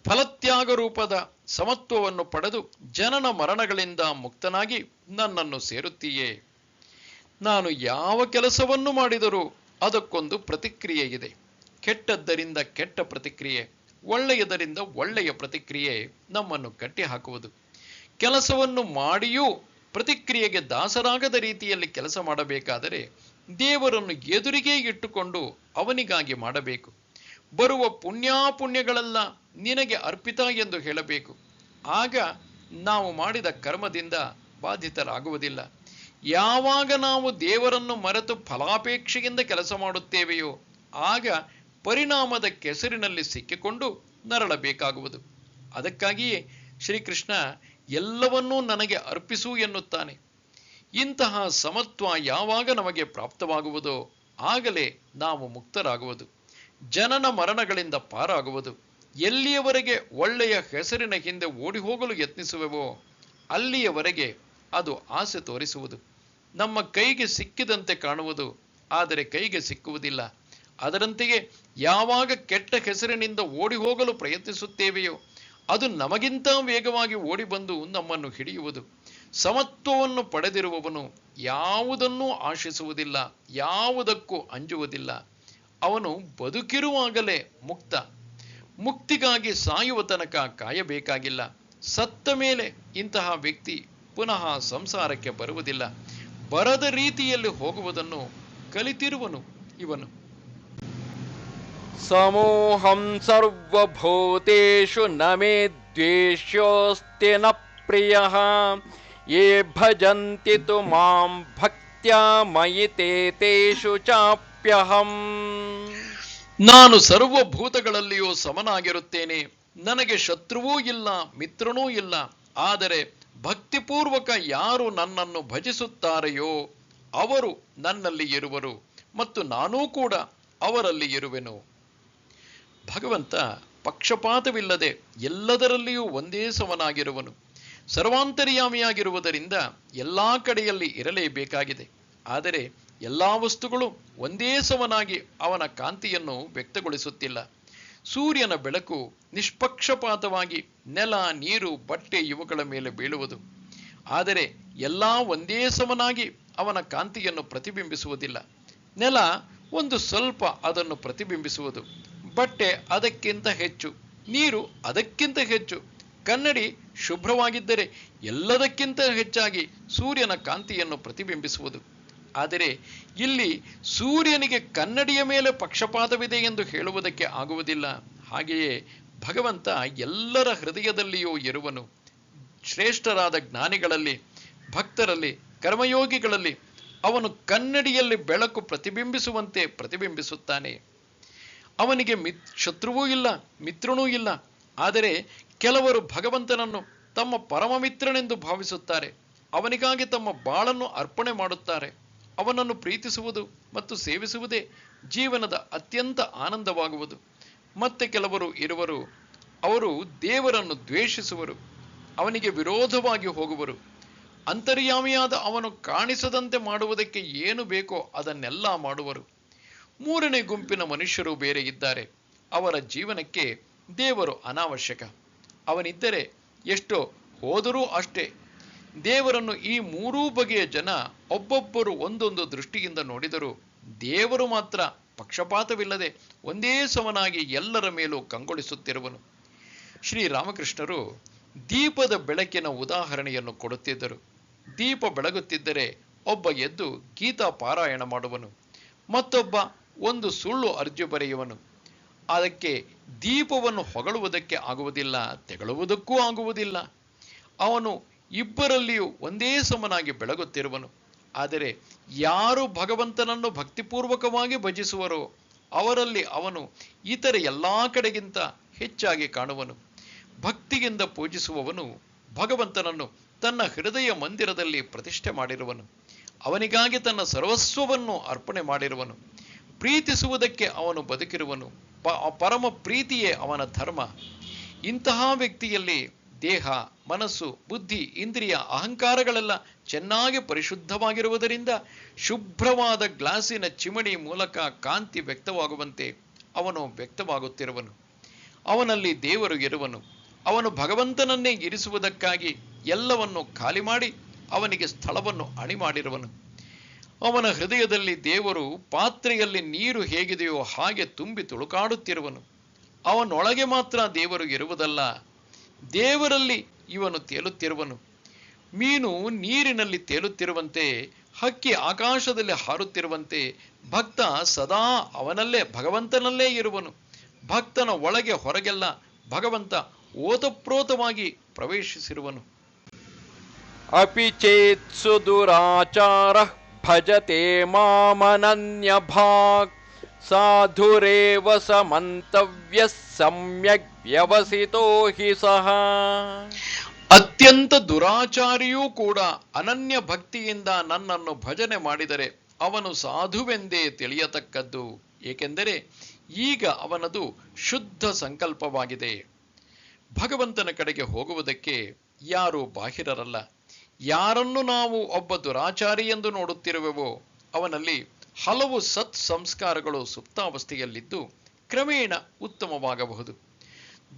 ಫಲತ್ಯಾಗ ರೂಪದ ಸಮತ್ವವನ್ನು ಪಡೆದು ಜನನ ಮರಣಗಳಿಂದ ಮುಕ್ತನಾಗಿ ನನ್ನನ್ನು ಸೇರುತ್ತೀಯೇ. ನಾನು ಯಾವ ಕೆಲಸವನ್ನು ಮಾಡಿದರೂ ಅದಕ್ಕೊಂದು ಪ್ರತಿಕ್ರಿಯೆ ಇದೆ. ಕೆಟ್ಟದ್ದರಿಂದ ಕೆಟ್ಟ ಪ್ರತಿಕ್ರಿಯೆ, ಒಳ್ಳೆಯದರಿಂದ ಒಳ್ಳೆಯ ಪ್ರತಿಕ್ರಿಯೆ ನಮ್ಮನ್ನು ಕಟ್ಟಿಹಾಕುವುದು. ಕೆಲಸವನ್ನು ಮಾಡಿಯೂ ಪ್ರತಿಕ್ರಿಯೆಗೆ ದಾಸರಾಗದ ರೀತಿಯಲ್ಲಿ ಕೆಲಸ ಮಾಡಬೇಕಾದರೆ ದೇವರನ್ನು ಎದುರಿಗೆ ಇಟ್ಟುಕೊಂಡು ಅವನಿಗಾಗಿ ಮಾಡಬೇಕು. ಬರುವ ಪುಣ್ಯಾಪುಣ್ಯಗಳೆಲ್ಲ ನಿನಗೆ ಅರ್ಪಿತ ಎಂದು ಹೇಳಬೇಕು. ಆಗ ನಾವು ಮಾಡಿದ ಕರ್ಮದಿಂದ ಬಾಧಿತರಾಗುವುದಿಲ್ಲ. ಯಾವಾಗ ನಾವು ದೇವರನ್ನು ಮರೆತು ಫಲಾಪೇಕ್ಷೆಯಿಂದ ಕೆಲಸ ಮಾಡುತ್ತೇವೆಯೋ ಆಗ ಪರಿಣಾಮದ ಕೆಸರಿನಲ್ಲಿ ಸಿಕ್ಕಿಕೊಂಡು ನರಳಬೇಕಾಗುವುದು. ಅದಕ್ಕಾಗಿಯೇ ಶ್ರೀಕೃಷ್ಣ ಎಲ್ಲವನ್ನೂ ನನಗೆ ಅರ್ಪಿಸು ಎನ್ನುತ್ತಾನೆ. ಇಂತಹ ಸಮತ್ವ ಯಾವಾಗ ನಮಗೆ ಪ್ರಾಪ್ತವಾಗುವುದೋ ಆಗಲೇ ನಾವು ಮುಕ್ತರಾಗುವುದು, ಜನನ ಮರಣಗಳಿಂದ ಪಾರಾಗುವುದು. ಎಲ್ಲಿಯವರೆಗೆ ಒಳ್ಳೆಯ ಹೆಸರಿನ ಹಿಂದೆ ಓಡಿ ಹೋಗಲು ಯತ್ನಿಸುವೆವೋ ಅಲ್ಲಿಯವರೆಗೆ ಅದು ಆಸೆ ತೋರಿಸುವುದು. ನಮ್ಮ ಕೈಗೆ ಸಿಕ್ಕಿದಂತೆ ಕಾಣುವುದು, ಆದರೆ ಕೈಗೆ ಸಿಕ್ಕುವುದಿಲ್ಲ. ಅದರಂತೆಯೇ ಯಾವಾಗ ಕೆಟ್ಟ ಹೆಸರಿನಿಂದ ಓಡಿ ಹೋಗಲು ಪ್ರಯತ್ನಿಸುತ್ತೇವೆಯೋ ಅದು ನಮಗಿಂತ ವೇಗವಾಗಿ ಓಡಿ ಬಂದು ನಮ್ಮನ್ನು ಹಿಡಿಯುವುದು. ಸಮತ್ವವನ್ನು ಪಡೆದಿರುವವನು ಯಾವುದನ್ನೂ ಆಶಿಸುವುದಿಲ್ಲ, ಯಾವುದಕ್ಕೂ ಅಂಜುವುದಿಲ್ಲ. ಅವನು ಬದುಕಿರುವಾಗಲೇ ಮುಕ್ತ. ಮುಕ್ತಿಗಾಗಿ ಸಾಯುವ ತನಕ ಕಾಯಬೇಕಾಗಿಲ್ಲ. ಸತ್ತ ಮೇಲೆ ಇಂತಹ ವ್ಯಕ್ತಿ ಪುನಃ ಸಂಸಾರಕ್ಕೆ ಬರುವುದಿಲ್ಲ. ಬರದ ರೀತಿಯಲ್ಲಿ ಹೋಗುವುದನ್ನು ಕಲಿತಿರುವನು ಇವನು. ಸಮೋಹಂ ಸರ್ವಭೂತೇಷು ನ ಮೇ ದ್ವೇಷ್ಯೋಸ್ತಿ ನ ಪ್ರಿಯಃ ಯೇ ಭಜಂತಿ ತು ಮಾಂ ಭಕ್ತ್ಯಾ ಮಯಿ ತೇಷು ಚಾಪ್ಯಹಂ. ನಾನು ಸರ್ವಭೂತಗಳಲ್ಲಿಯೂ ಸಮನಾಗಿರುತ್ತೇನೆ. ನನಗೆ ಶತ್ರುವೂ ಇಲ್ಲ, ಮಿತ್ರನೂ ಇಲ್ಲ. ಆದರೆ ಭಕ್ತಿಪೂರ್ವಕ ಯಾರು ನನ್ನನ್ನು ಭಜಿಸುತ್ತಾರೆಯೋ ಅವರು ನನ್ನಲ್ಲಿ ಇರುವರು ಮತ್ತು ನಾನೂ ಕೂಡ ಅವರಲ್ಲಿ ಇರುವೆನು. ಭಗವಂತ ಪಕ್ಷಪಾತವಿಲ್ಲದೆ ಎಲ್ಲದರಲ್ಲಿಯೂ ಒಂದೇ ಸಮನಾಗಿರುವನು. ಸರ್ವಾಂತರ್ಯಾಮಿಯಾಗಿರುವುದರಿಂದ ಎಲ್ಲಾ ಕಡೆಯಲ್ಲಿ ಇರಲೇಬೇಕಾಗಿದೆ. ಆದರೆ ಎಲ್ಲಾ ವಸ್ತುಗಳು ಒಂದೇ ಸಮನಾಗಿ ಅವನ ಕಾಂತಿಯನ್ನು ವ್ಯಕ್ತಗೊಳಿಸುತ್ತಿಲ್ಲ. ಸೂರ್ಯನ ಬೆಳಕು ನಿಷ್ಪಕ್ಷಪಾತವಾಗಿ ನೆಲ, ನೀರು, ಬಟ್ಟೆ ಇವುಗಳ ಮೇಲೆ ಬೀಳುವುದು. ಆದರೆ ಎಲ್ಲಾ ಒಂದೇ ಸಮನಾಗಿ ಅವನ ಕಾಂತಿಯನ್ನು ಪ್ರತಿಬಿಂಬಿಸುವುದಿಲ್ಲ. ನೆಲ ಒಂದು ಸ್ವಲ್ಪ ಅದನ್ನು ಪ್ರತಿಬಿಂಬಿಸುವುದು, ಬಟ್ಟೆ ಅದಕ್ಕಿಂತ ಹೆಚ್ಚು, ನೀರು ಅದಕ್ಕಿಂತ ಹೆಚ್ಚು. ಕನ್ನಡಿ ಶುಭ್ರವಾಗಿದ್ದರೆ ಎಲ್ಲದಕ್ಕಿಂತ ಹೆಚ್ಚಾಗಿ ಸೂರ್ಯನ ಕಾಂತಿಯನ್ನು ಪ್ರತಿಬಿಂಬಿಸುವುದು. ಆದರೆ ಇಲ್ಲಿ ಸೂರ್ಯನಿಗೆ ಕನ್ನಡಿಯ ಮೇಲೆ ಪಕ್ಷಪಾತವಿದೆ ಎಂದು ಹೇಳುವುದಕ್ಕೆ ಆಗುವುದಿಲ್ಲ. ಹಾಗೆಯೇ ಭಗವಂತ ಎಲ್ಲರ ಹೃದಯದಲ್ಲಿಯೂ ಇರುವನು. ಶ್ರೇಷ್ಠರಾದ ಜ್ಞಾನಿಗಳಲ್ಲಿ, ಭಕ್ತರಲ್ಲಿ, ಕರ್ಮಯೋಗಿಗಳಲ್ಲಿ ಅವನು ಕನ್ನಡಿಯಲ್ಲಿ ಬೆಳಕು ಪ್ರತಿಬಿಂಬಿಸುವಂತೆ ಪ್ರತಿಬಿಂಬಿಸುತ್ತಾನೆ. ಅವನಿಗೆ ಶತ್ರುವೂ ಇಲ್ಲ, ಮಿತ್ರನೂ ಇಲ್ಲ. ಆದರೆ ಕೆಲವರು ಭಗವಂತನನ್ನು ತಮ್ಮ ಪರಮ ಮಿತ್ರನೆಂದು ಭಾವಿಸುತ್ತಾರೆ. ಅವನಿಗಾಗಿ ತಮ್ಮ ಬಾಳನ್ನು ಅರ್ಪಣೆ ಮಾಡುತ್ತಾರೆ. ಅವನನ್ನು ಪ್ರೀತಿಸುವುದು ಮತ್ತು ಸೇವಿಸುವುದೇ ಜೀವನದ ಅತ್ಯಂತ ಆನಂದವಾಗುವುದು. ಮತ್ತೆ ಕೆಲವರು ಇರುವರು, ಅವರು ದೇವರನ್ನು ದ್ವೇಷಿಸುವರು, ಅವನಿಗೆ ವಿರೋಧವಾಗಿ ಹೋಗುವರು. ಅಂತರ್ಯಾಮಿಯಾದ ಅವನು ಕಾಣಿಸದಂತೆ ಮಾಡುವುದಕ್ಕೆ ಏನು ಬೇಕೋ ಅದನ್ನೆಲ್ಲ ಮಾಡುವರು. ಮೂರನೇ ಗುಂಪಿನ ಮನುಷ್ಯರು ಬೇರೆ ಇದ್ದಾರೆ. ಅವರ ಜೀವನಕ್ಕೆ ದೇವರು ಅನಾವಶ್ಯಕ. ಅವನಿದ್ದರೆ ಎಷ್ಟೋ, ಹೋದರೂ ಅಷ್ಟೇ. ದೇವರನ್ನು ಈ ಮೂರೂ ಬಗೆಯ ಜನ ಒಬ್ಬೊಬ್ಬರು ಒಂದೊಂದು ದೃಷ್ಟಿಯಿಂದ ನೋಡಿದರು. ದೇವರು ಮಾತ್ರ ಪಕ್ಷಪಾತವಿಲ್ಲದೆ ಒಂದೇ ಸಮನಾಗಿ ಎಲ್ಲರ ಮೇಲೂ ಕಂಗೊಳಿಸುತ್ತಿರುವನು. ಶ್ರೀರಾಮಕೃಷ್ಣರು ದೀಪದ ಬೆಳಕಿನ ಉದಾಹರಣೆಯನ್ನು ಕೊಡುತ್ತಿದ್ದರು. ದೀಪ ಬೆಳಗುತ್ತಿದ್ದರೆ ಒಬ್ಬ ಎದ್ದು ಗೀತಾ ಪಾರಾಯಣ ಮಾಡುವನು, ಮತ್ತೊಬ್ಬ ಒಂದು ಸುಳ್ಳು ಅರ್ಜಿ ಬರೆಯುವನು. ಅದಕ್ಕೆ ದೀಪವನ್ನು ಹೊಗಳುವುದಕ್ಕೆ ಆಗುವುದಿಲ್ಲ, ತೆಗಳುವುದಕ್ಕೂ ಆಗುವುದಿಲ್ಲ. ಅವನು ಇಬ್ಬರಲ್ಲಿಯೂ ಒಂದೇ ಸಮನಾಗಿ ಬೆಳಗುತ್ತಿರುವನು. ಆದರೆ ಯಾರು ಭಗವಂತನನ್ನು ಭಕ್ತಿಪೂರ್ವಕವಾಗಿ ಭಜಿಸುವರೋ ಅವರಲ್ಲಿ ಅವನು ಇತರ ಎಲ್ಲ ಕಡೆಗಿಂತ ಹೆಚ್ಚಾಗಿ ಕಾಣುವನು. ಭಕ್ತಿಯಿಂದ ಪೂಜಿಸುವವನು ಭಗವಂತನನ್ನು ತನ್ನ ಹೃದಯ ಮಂದಿರದಲ್ಲಿ ಪ್ರತಿಷ್ಠೆ ಮಾಡಿರುವನು. ಅವನಿಗಾಗಿ ತನ್ನ ಸರ್ವಸ್ವವನ್ನು ಅರ್ಪಣೆ ಮಾಡಿರುವನು. ಪ್ರೀತಿಸುವುದಕ್ಕೆ ಅವನು ಬದುಕಿರುವನು. ಪರಮ ಪ್ರೀತಿಯೇ ಅವನ ಧರ್ಮ. ಇಂತಹ ವ್ಯಕ್ತಿಯಲ್ಲಿ ದೇಹ, ಮನಸ್ಸು, ಬುದ್ಧಿ, ಇಂದ್ರಿಯ, ಅಹಂಕಾರಗಳೆಲ್ಲ ಚೆನ್ನಾಗಿ ಪರಿಶುದ್ಧವಾಗಿರುವುದರಿಂದ ಶುಭ್ರವಾದ ಗ್ಲಾಸಿನ ಚಿಮಣಿ ಮೂಲಕ ಕಾಂತಿ ವ್ಯಕ್ತವಾಗುವಂತೆ ಅವನು ವ್ಯಕ್ತವಾಗುತ್ತಿರುವನು. ಅವನಲ್ಲಿ ದೇವರು ಇರುವನು. ಅವನು ಭಗವಂತನನ್ನೇ ಇರಿಸುವುದಕ್ಕಾಗಿ ಎಲ್ಲವನ್ನು ಖಾಲಿ ಮಾಡಿ ಅವನಿಗೆ ಸ್ಥಳವನ್ನು ಅಣಿ ಮಾಡಿರುವನು. ಅವನ ಹೃದಯದಲ್ಲಿ ದೇವರು ಪಾತ್ರೆಯಲ್ಲಿ ನೀರು ಹೇಗಿದೆಯೋ ಹಾಗೆ ತುಂಬಿ ತುಳುಕಾಡುತ್ತಿರುವನು. ಅವನೊಳಗೆ ಮಾತ್ರ ದೇವರು ಇರುವುದಲ್ಲ, ದೇವರಲ್ಲಿ ಇವನು ತೇಲುತ್ತಿರುವನು. ಮೀನು ನೀರಿನಲ್ಲಿ ತೇಲುತ್ತಿರುವಂತೆ, ಹಕ್ಕಿ ಆಕಾಶದಲ್ಲಿ ಹಾರುತ್ತಿರುವಂತೆ ಭಕ್ತ ಸದಾ ಅವನಲ್ಲೇ, ಭಗವಂತನಲ್ಲೇ ಇರುವನು. ಭಕ್ತನ ಒಳಗೆ ಹೊರಗೆಲ್ಲ ಭಗವಂತ ಓತಪ್ರೋತವಾಗಿ ಪ್ರವೇಶಿಸಿರುವನು. ಅಪಿ ಚೇತ್ ಸುದುರಾಚಾರ ಭಜತೆ ಮಾಮನನ್ಯ ಭಾಗ್ ಸಾಧುರೇವ ಸಮಂತವ್ಯ ಸಮ್ಯಕ್ ವ್ಯವಸಿತೋ ಹಿ ಸಹ. ಅತ್ಯಂತ ದುರಾಚಾರಿಯೂ ಕೂಡ ಅನನ್ಯ ಭಕ್ತಿಯಿಂದ ನನ್ನನ್ನು ಭಜನೆ ಮಾಡಿದರೆ ಅವನು ಸಾಧುವೆಂದೇ ತಿಳಿಯತಕ್ಕದ್ದು. ಏಕೆಂದರೆ ಈಗ ಅವನದು ಶುದ್ಧ ಸಂಕಲ್ಪವಾಗಿದೆ. ಭಗವಂತನ ಕಡೆಗೆ ಹೋಗುವುದಕ್ಕೆ ಯಾರು ಬಾಹಿರರಲ್ಲ. ಯಾರನ್ನು ನಾವು ಒಬ್ಬ ದುರಾಚಾರಿ ಎಂದು ನೋಡುತ್ತಿರುವೆವೋ ಅವನಲ್ಲಿ ಹಲವು ಸತ್ ಸಂಸ್ಕಾರಗಳು ಸುಪ್ತಾವಸ್ಥೆಯಲ್ಲಿದ್ದು ಕ್ರಮೇಣ ಉತ್ತಮವಾಗಬಹುದು.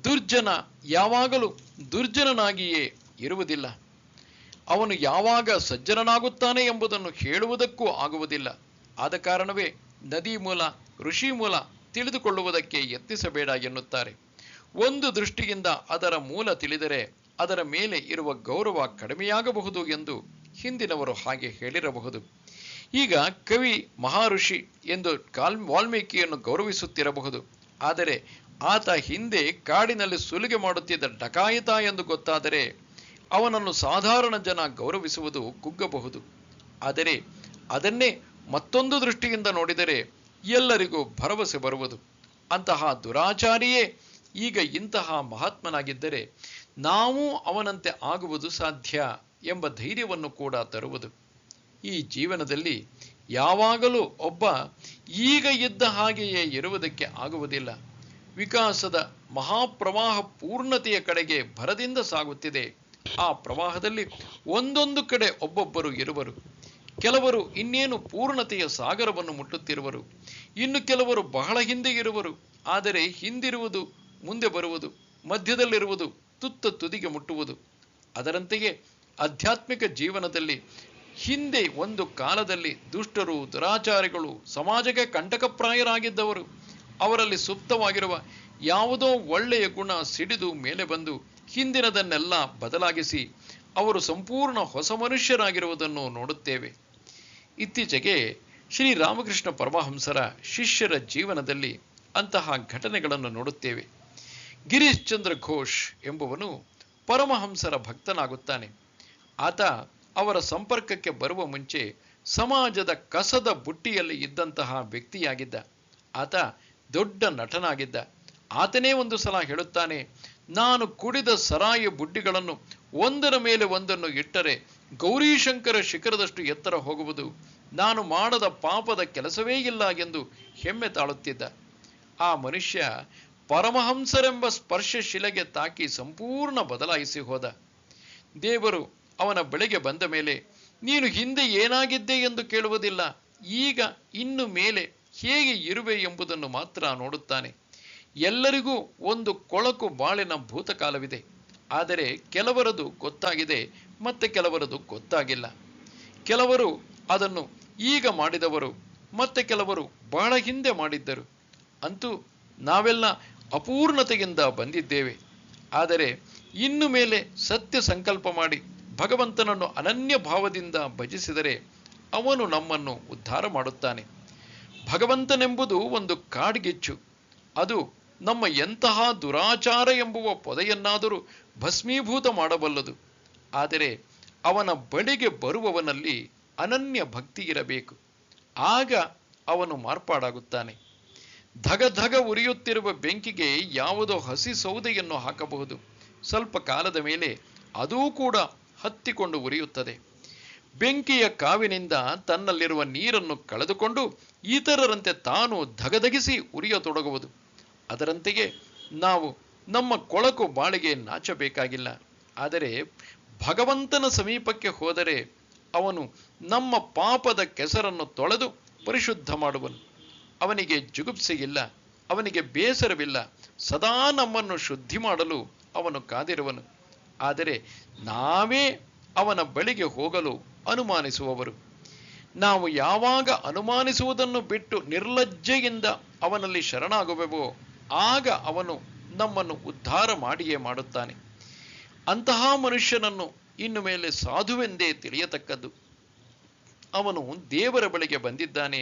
ದುರ್ಜನ ಯಾವಾಗಲೂ ದುರ್ಜನನಾಗಿಯೇ ಇರುವುದಿಲ್ಲ. ಅವನು ಯಾವಾಗ ಸಜ್ಜನನಾಗುತ್ತಾನೆ ಎಂಬುದನ್ನು ಹೇಳುವುದಕ್ಕೂ ಆಗುವುದಿಲ್ಲ. ಆದ ಕಾರಣವೇ ನದಿ ಮೂಲ, ಋಷಿ ಮೂಲ ತಿಳಿದುಕೊಳ್ಳುವುದಕ್ಕೆ ಯತ್ನಿಸಬೇಡ ಎನ್ನುತ್ತಾರೆ. ಒಂದು ದೃಷ್ಟಿಯಿಂದ ಅದರ ಮೂಲ ತಿಳಿದರೆ ಅದರ ಮೇಲೆ ಇರುವ ಗೌರವ ಕಡಿಮೆಯಾಗಬಹುದು ಎಂದು ಹಿಂದಿನವರು ಹಾಗೆ ಹೇಳಿರಬಹುದು. ಈಗ ಕವಿ ಮಹರ್ಷಿ ಎಂದು ವಾಲ್ಮೀಕಿಯನ್ನು ಗೌರವಿಸುತ್ತಿರಬಹುದು. ಆದರೆ ಆತ ಹಿಂದೆ ಕಾಡಿನಲ್ಲಿ ಸುಲಿಗೆ ಮಾಡುತ್ತಿದ್ದ ಡಕಾಯಿತ ಎಂದು ಗೊತ್ತಾದರೆ ಅವನನ್ನು ಸಾಧಾರಣ ಜನ ಗೌರವಿಸುವುದು ಕುಗ್ಗಬಹುದು. ಆದರೆ ಅದನ್ನೇ ಮತ್ತೊಂದು ದೃಷ್ಟಿಯಿಂದ ನೋಡಿದರೆ ಎಲ್ಲರಿಗೂ ಭರವಸೆ ಬರುವುದು. ಅಂತಹ ದುರಾಚಾರಿಯೇ ಈಗ ಇಂತಹ ಮಹಾತ್ಮನಾಗಿದ್ದರೆ ನಾವು ಅವನಂತೆ ಆಗುವುದು ಸಾಧ್ಯ ಎಂಬ ಧೈರ್ಯವನ್ನು ಕೂಡ ತರುವುದು. ಈ ಜೀವನದಲ್ಲಿ ಯಾವಾಗಲೂ ಒಬ್ಬ ಈಗ ಇದ್ದ ಹಾಗೆಯೇ ಇರುವುದಕ್ಕೆ ಆಗುವುದಿಲ್ಲ. ವಿಕಾಸದ ಮಹಾಪ್ರವಾಹ ಪೂರ್ಣತೆಯ ಕಡೆಗೆ ಭರದಿಂದ ಸಾಗುತ್ತಿದೆ. ಆ ಪ್ರವಾಹದಲ್ಲಿ ಒಂದೊಂದು ಕಡೆ ಒಬ್ಬೊಬ್ಬರು ಇರುವರು. ಕೆಲವರು ಇನ್ನೇನು ಪೂರ್ಣತೆಯ ಸಾಗರವನ್ನು ಮುಟ್ಟುತ್ತಿರುವರು. ಇನ್ನು ಕೆಲವರು ಬಹಳ ಹಿಂದೆ ಇರುವರು. ಆದರೆ ಹಿಂದಿರುವುದು ಮುಂದೆ ಬರುವುದು, ಮಧ್ಯದಲ್ಲಿರುವುದು ತುತ್ತ ತುದಿಗೆ ಮುಟ್ಟುವುದು. ಅದರಂತೆಯೇ ಆಧ್ಯಾತ್ಮಿಕ ಜೀವನದಲ್ಲಿ ಹಿಂದೆ ಒಂದು ಕಾಲದಲ್ಲಿ ದುಷ್ಟರು, ದುರಾಚಾರಿಗಳು, ಸಮಾಜಕ್ಕೆ ಕಂಟಕಪ್ರಾಯರಾಗಿದ್ದವರು, ಅವರಲ್ಲಿ ಸುಪ್ತವಾಗಿರುವ ಯಾವುದೋ ಒಳ್ಳೆಯ ಗುಣ ಸಿಡಿದು ಮೇಲೆ ಬಂದು ಹಿಂದಿನದನ್ನೆಲ್ಲ ಬದಲಾಗಿಸಿ ಅವರು ಸಂಪೂರ್ಣ ಹೊಸ ಮನುಷ್ಯರಾಗಿರುವುದನ್ನು ನೋಡುತ್ತೇವೆ. ಇತ್ತೀಚೆಗೆ ಶ್ರೀರಾಮಕೃಷ್ಣ ಪರಮಹಂಸರ ಶಿಷ್ಯರ ಜೀವನದಲ್ಲಿ ಅಂತಹ ಘಟನೆಗಳನ್ನು ನೋಡುತ್ತೇವೆ. ಗಿರೀಶ್ ಚಂದ್ರ ಘೋಷ್ ಎಂಬುವನು ಪರಮಹಂಸರ ಭಕ್ತನಾಗುತ್ತಾನೆ. ಆತ ಅವರ ಸಂಪರ್ಕಕ್ಕೆ ಬರುವ ಮುಂಚೆ ಸಮಾಜದ ಕಸದ ಬುಟ್ಟಿಯಲ್ಲಿ ಇದ್ದಂತಹ ವ್ಯಕ್ತಿಯಾಗಿದ್ದ. ಆತ ದೊಡ್ಡ ನಟನಾಗಿದ್ದ. ಆತನೇ ಒಂದು ಸಲ ಹೇಳುತ್ತಾನೆ, ನಾನು ಕುಡಿದ ಸರಾಯಿ ಬುಡ್ಡಿಗಳನ್ನು ಒಂದರ ಮೇಲೆ ಒಂದನ್ನು ಇಟ್ಟರೆ ಗೌರೀಶಂಕರ ಶಿಖರದಷ್ಟು ಎತ್ತರ ಹೋಗುವುದು ನಾನು ಮಾಡದ ಪಾಪದ ಕೆಲಸವೇ ಇಲ್ಲ ಎಂದು ಹೆಮ್ಮೆ ತಾಳುತ್ತಿದ್ದ. ಆ ಮನುಷ್ಯ ಪರಮಹಂಸರೆಂಬ ಸ್ಪರ್ಶ ಶಿಲೆಗೆ ತಾಕಿ ಸಂಪೂರ್ಣ ಬದಲಾಯಿಸಿ ಹೋದ. ದೇವರು ಅವನ ಬಳಿಗೆ ಬಂದ ಮೇಲೆ ನೀನು ಹಿಂದೆ ಏನಾಗಿದ್ದೆ ಎಂದು ಕೇಳುವುದಿಲ್ಲ, ಈಗ ಇನ್ನು ಮೇಲೆ ಹೇಗೆ ಇರುವೆ ಎಂಬುದನ್ನು ಮಾತ್ರ ನೋಡುತ್ತಾನೆ. ಎಲ್ಲರಿಗೂ ಒಂದು ಕೊಳಕು ಬಾಳಿನ ಭೂತಕಾಲವಿದೆ, ಆದರೆ ಕೆಲವರದು ಗೊತ್ತಾಗಿದೆ ಮತ್ತೆ ಕೆಲವರದು ಗೊತ್ತಾಗಿಲ್ಲ. ಕೆಲವರು ಅದನ್ನು ಈಗ ಮಾಡಿದವರು, ಮತ್ತೆ ಕೆಲವರು ಬಹಳ ಹಿಂದೆ ಮಾಡಿದ್ದರು. ಅಂತೂ ನಾವೆಲ್ಲ ಅಪೂರ್ಣತೆಯಿಂದ ಬಂದಿದ್ದೇವೆ. ಆದರೆ ಇನ್ನು ಮೇಲೆ ಸತ್ಯ ಸಂಕಲ್ಪ ಮಾಡಿ ಭಗವಂತನನ್ನು ಅನನ್ಯ ಭಾವದಿಂದ ಭಜಿಸಿದರೆ ಅವನು ನಮ್ಮನ್ನು ಉದ್ಧಾರ ಮಾಡುತ್ತಾನೆ. ಭಗವಂತನೆಂಬುದು ಒಂದು ಕಾಡ್ಗಿಚ್ಚು. ಅದು ನಮ್ಮ ಎಂತಹ ದುರಾಚಾರ ಎಂಬುವ ಪೊದೆಯನ್ನಾದರೂ ಭಸ್ಮೀಭೂತ ಮಾಡಬಲ್ಲದು. ಆದರೆ ಅವನ ಬಳಿಗೆ ಬರುವವನಲ್ಲಿ ಅನನ್ಯ ಭಕ್ತಿ ಇರಬೇಕು. ಆಗ ಅವನು ಮಾರ್ಪಾಡಾಗುತ್ತಾನೆ. ಧಗ ಧಗ ಉರಿಯುತ್ತಿರುವ ಬೆಂಕಿಗೆ ಯಾವುದೋ ಹಸಿ ಸೌದೆಯನ್ನು ಹಾಕಬಹುದು. ಸ್ವಲ್ಪ ಕಾಲದ ಮೇಲೆ ಅದೂ ಕೂಡ ಹತ್ತಿಕೊಂಡು ಉರಿಯುತ್ತದೆ. ಬೆಂಕಿಯ ಕಾವಿನಿಂದ ತನ್ನಲ್ಲಿರುವ ನೀರನ್ನು ಕಳೆದುಕೊಂಡು ಇತರರಂತೆ ತಾನು ಧಗಧಗಿಸಿ ಉರಿಯತೊಡಗುವುದು. ಅದರಂತೆಯೇ ನಾವು ನಮ್ಮ ಕೊಳಕು ಬಾಳಿಗೆ ನಾಚಬೇಕಾಗಿಲ್ಲ. ಆದರೆ ಭಗವಂತನ ಸಮೀಪಕ್ಕೆ ಹೋದರೆ ಅವನು ನಮ್ಮ ಪಾಪದ ಕೆಸರನ್ನು ತೊಳೆದು ಪರಿಶುದ್ಧ ಮಾಡುವನು. ಅವನಿಗೆ ಜುಗುಪ್ಸೆಯಿಲ್ಲ, ಅವನಿಗೆ ಬೇಸರವಿಲ್ಲ. ಸದಾ ನಮ್ಮನ್ನು ಶುದ್ಧಿ ಮಾಡಲು ಅವನು ಕಾದಿರುವನು. ಆದರೆ ನಾವೇ ಅವನ ಬಳಿಗೆ ಹೋಗಲು ಅನುಮಾನಿಸುವವರು. ನಾವು ಯಾವಾಗ ಅನುಮಾನಿಸುವುದನ್ನು ಬಿಟ್ಟು ನಿರ್ಲಜ್ಜೆಯಿಂದ ಅವನಲ್ಲಿ ಶರಣಾಗುವೆವೋ ಆಗ ಅವನು ನಮ್ಮನ್ನು ಉದ್ಧಾರ ಮಾಡಿಯೇ ಮಾಡುತ್ತಾನೆ. ಅಂತಹ ಮನುಷ್ಯನನ್ನು ಇನ್ನು ಮೇಲೆ ಸಾಧುವೆಂದೇ ತಿಳಿಯತಕ್ಕದ್ದು. ಅವನು ದೇವರ ಬಳಿಗೆ ಬಂದಿದ್ದಾನೆ.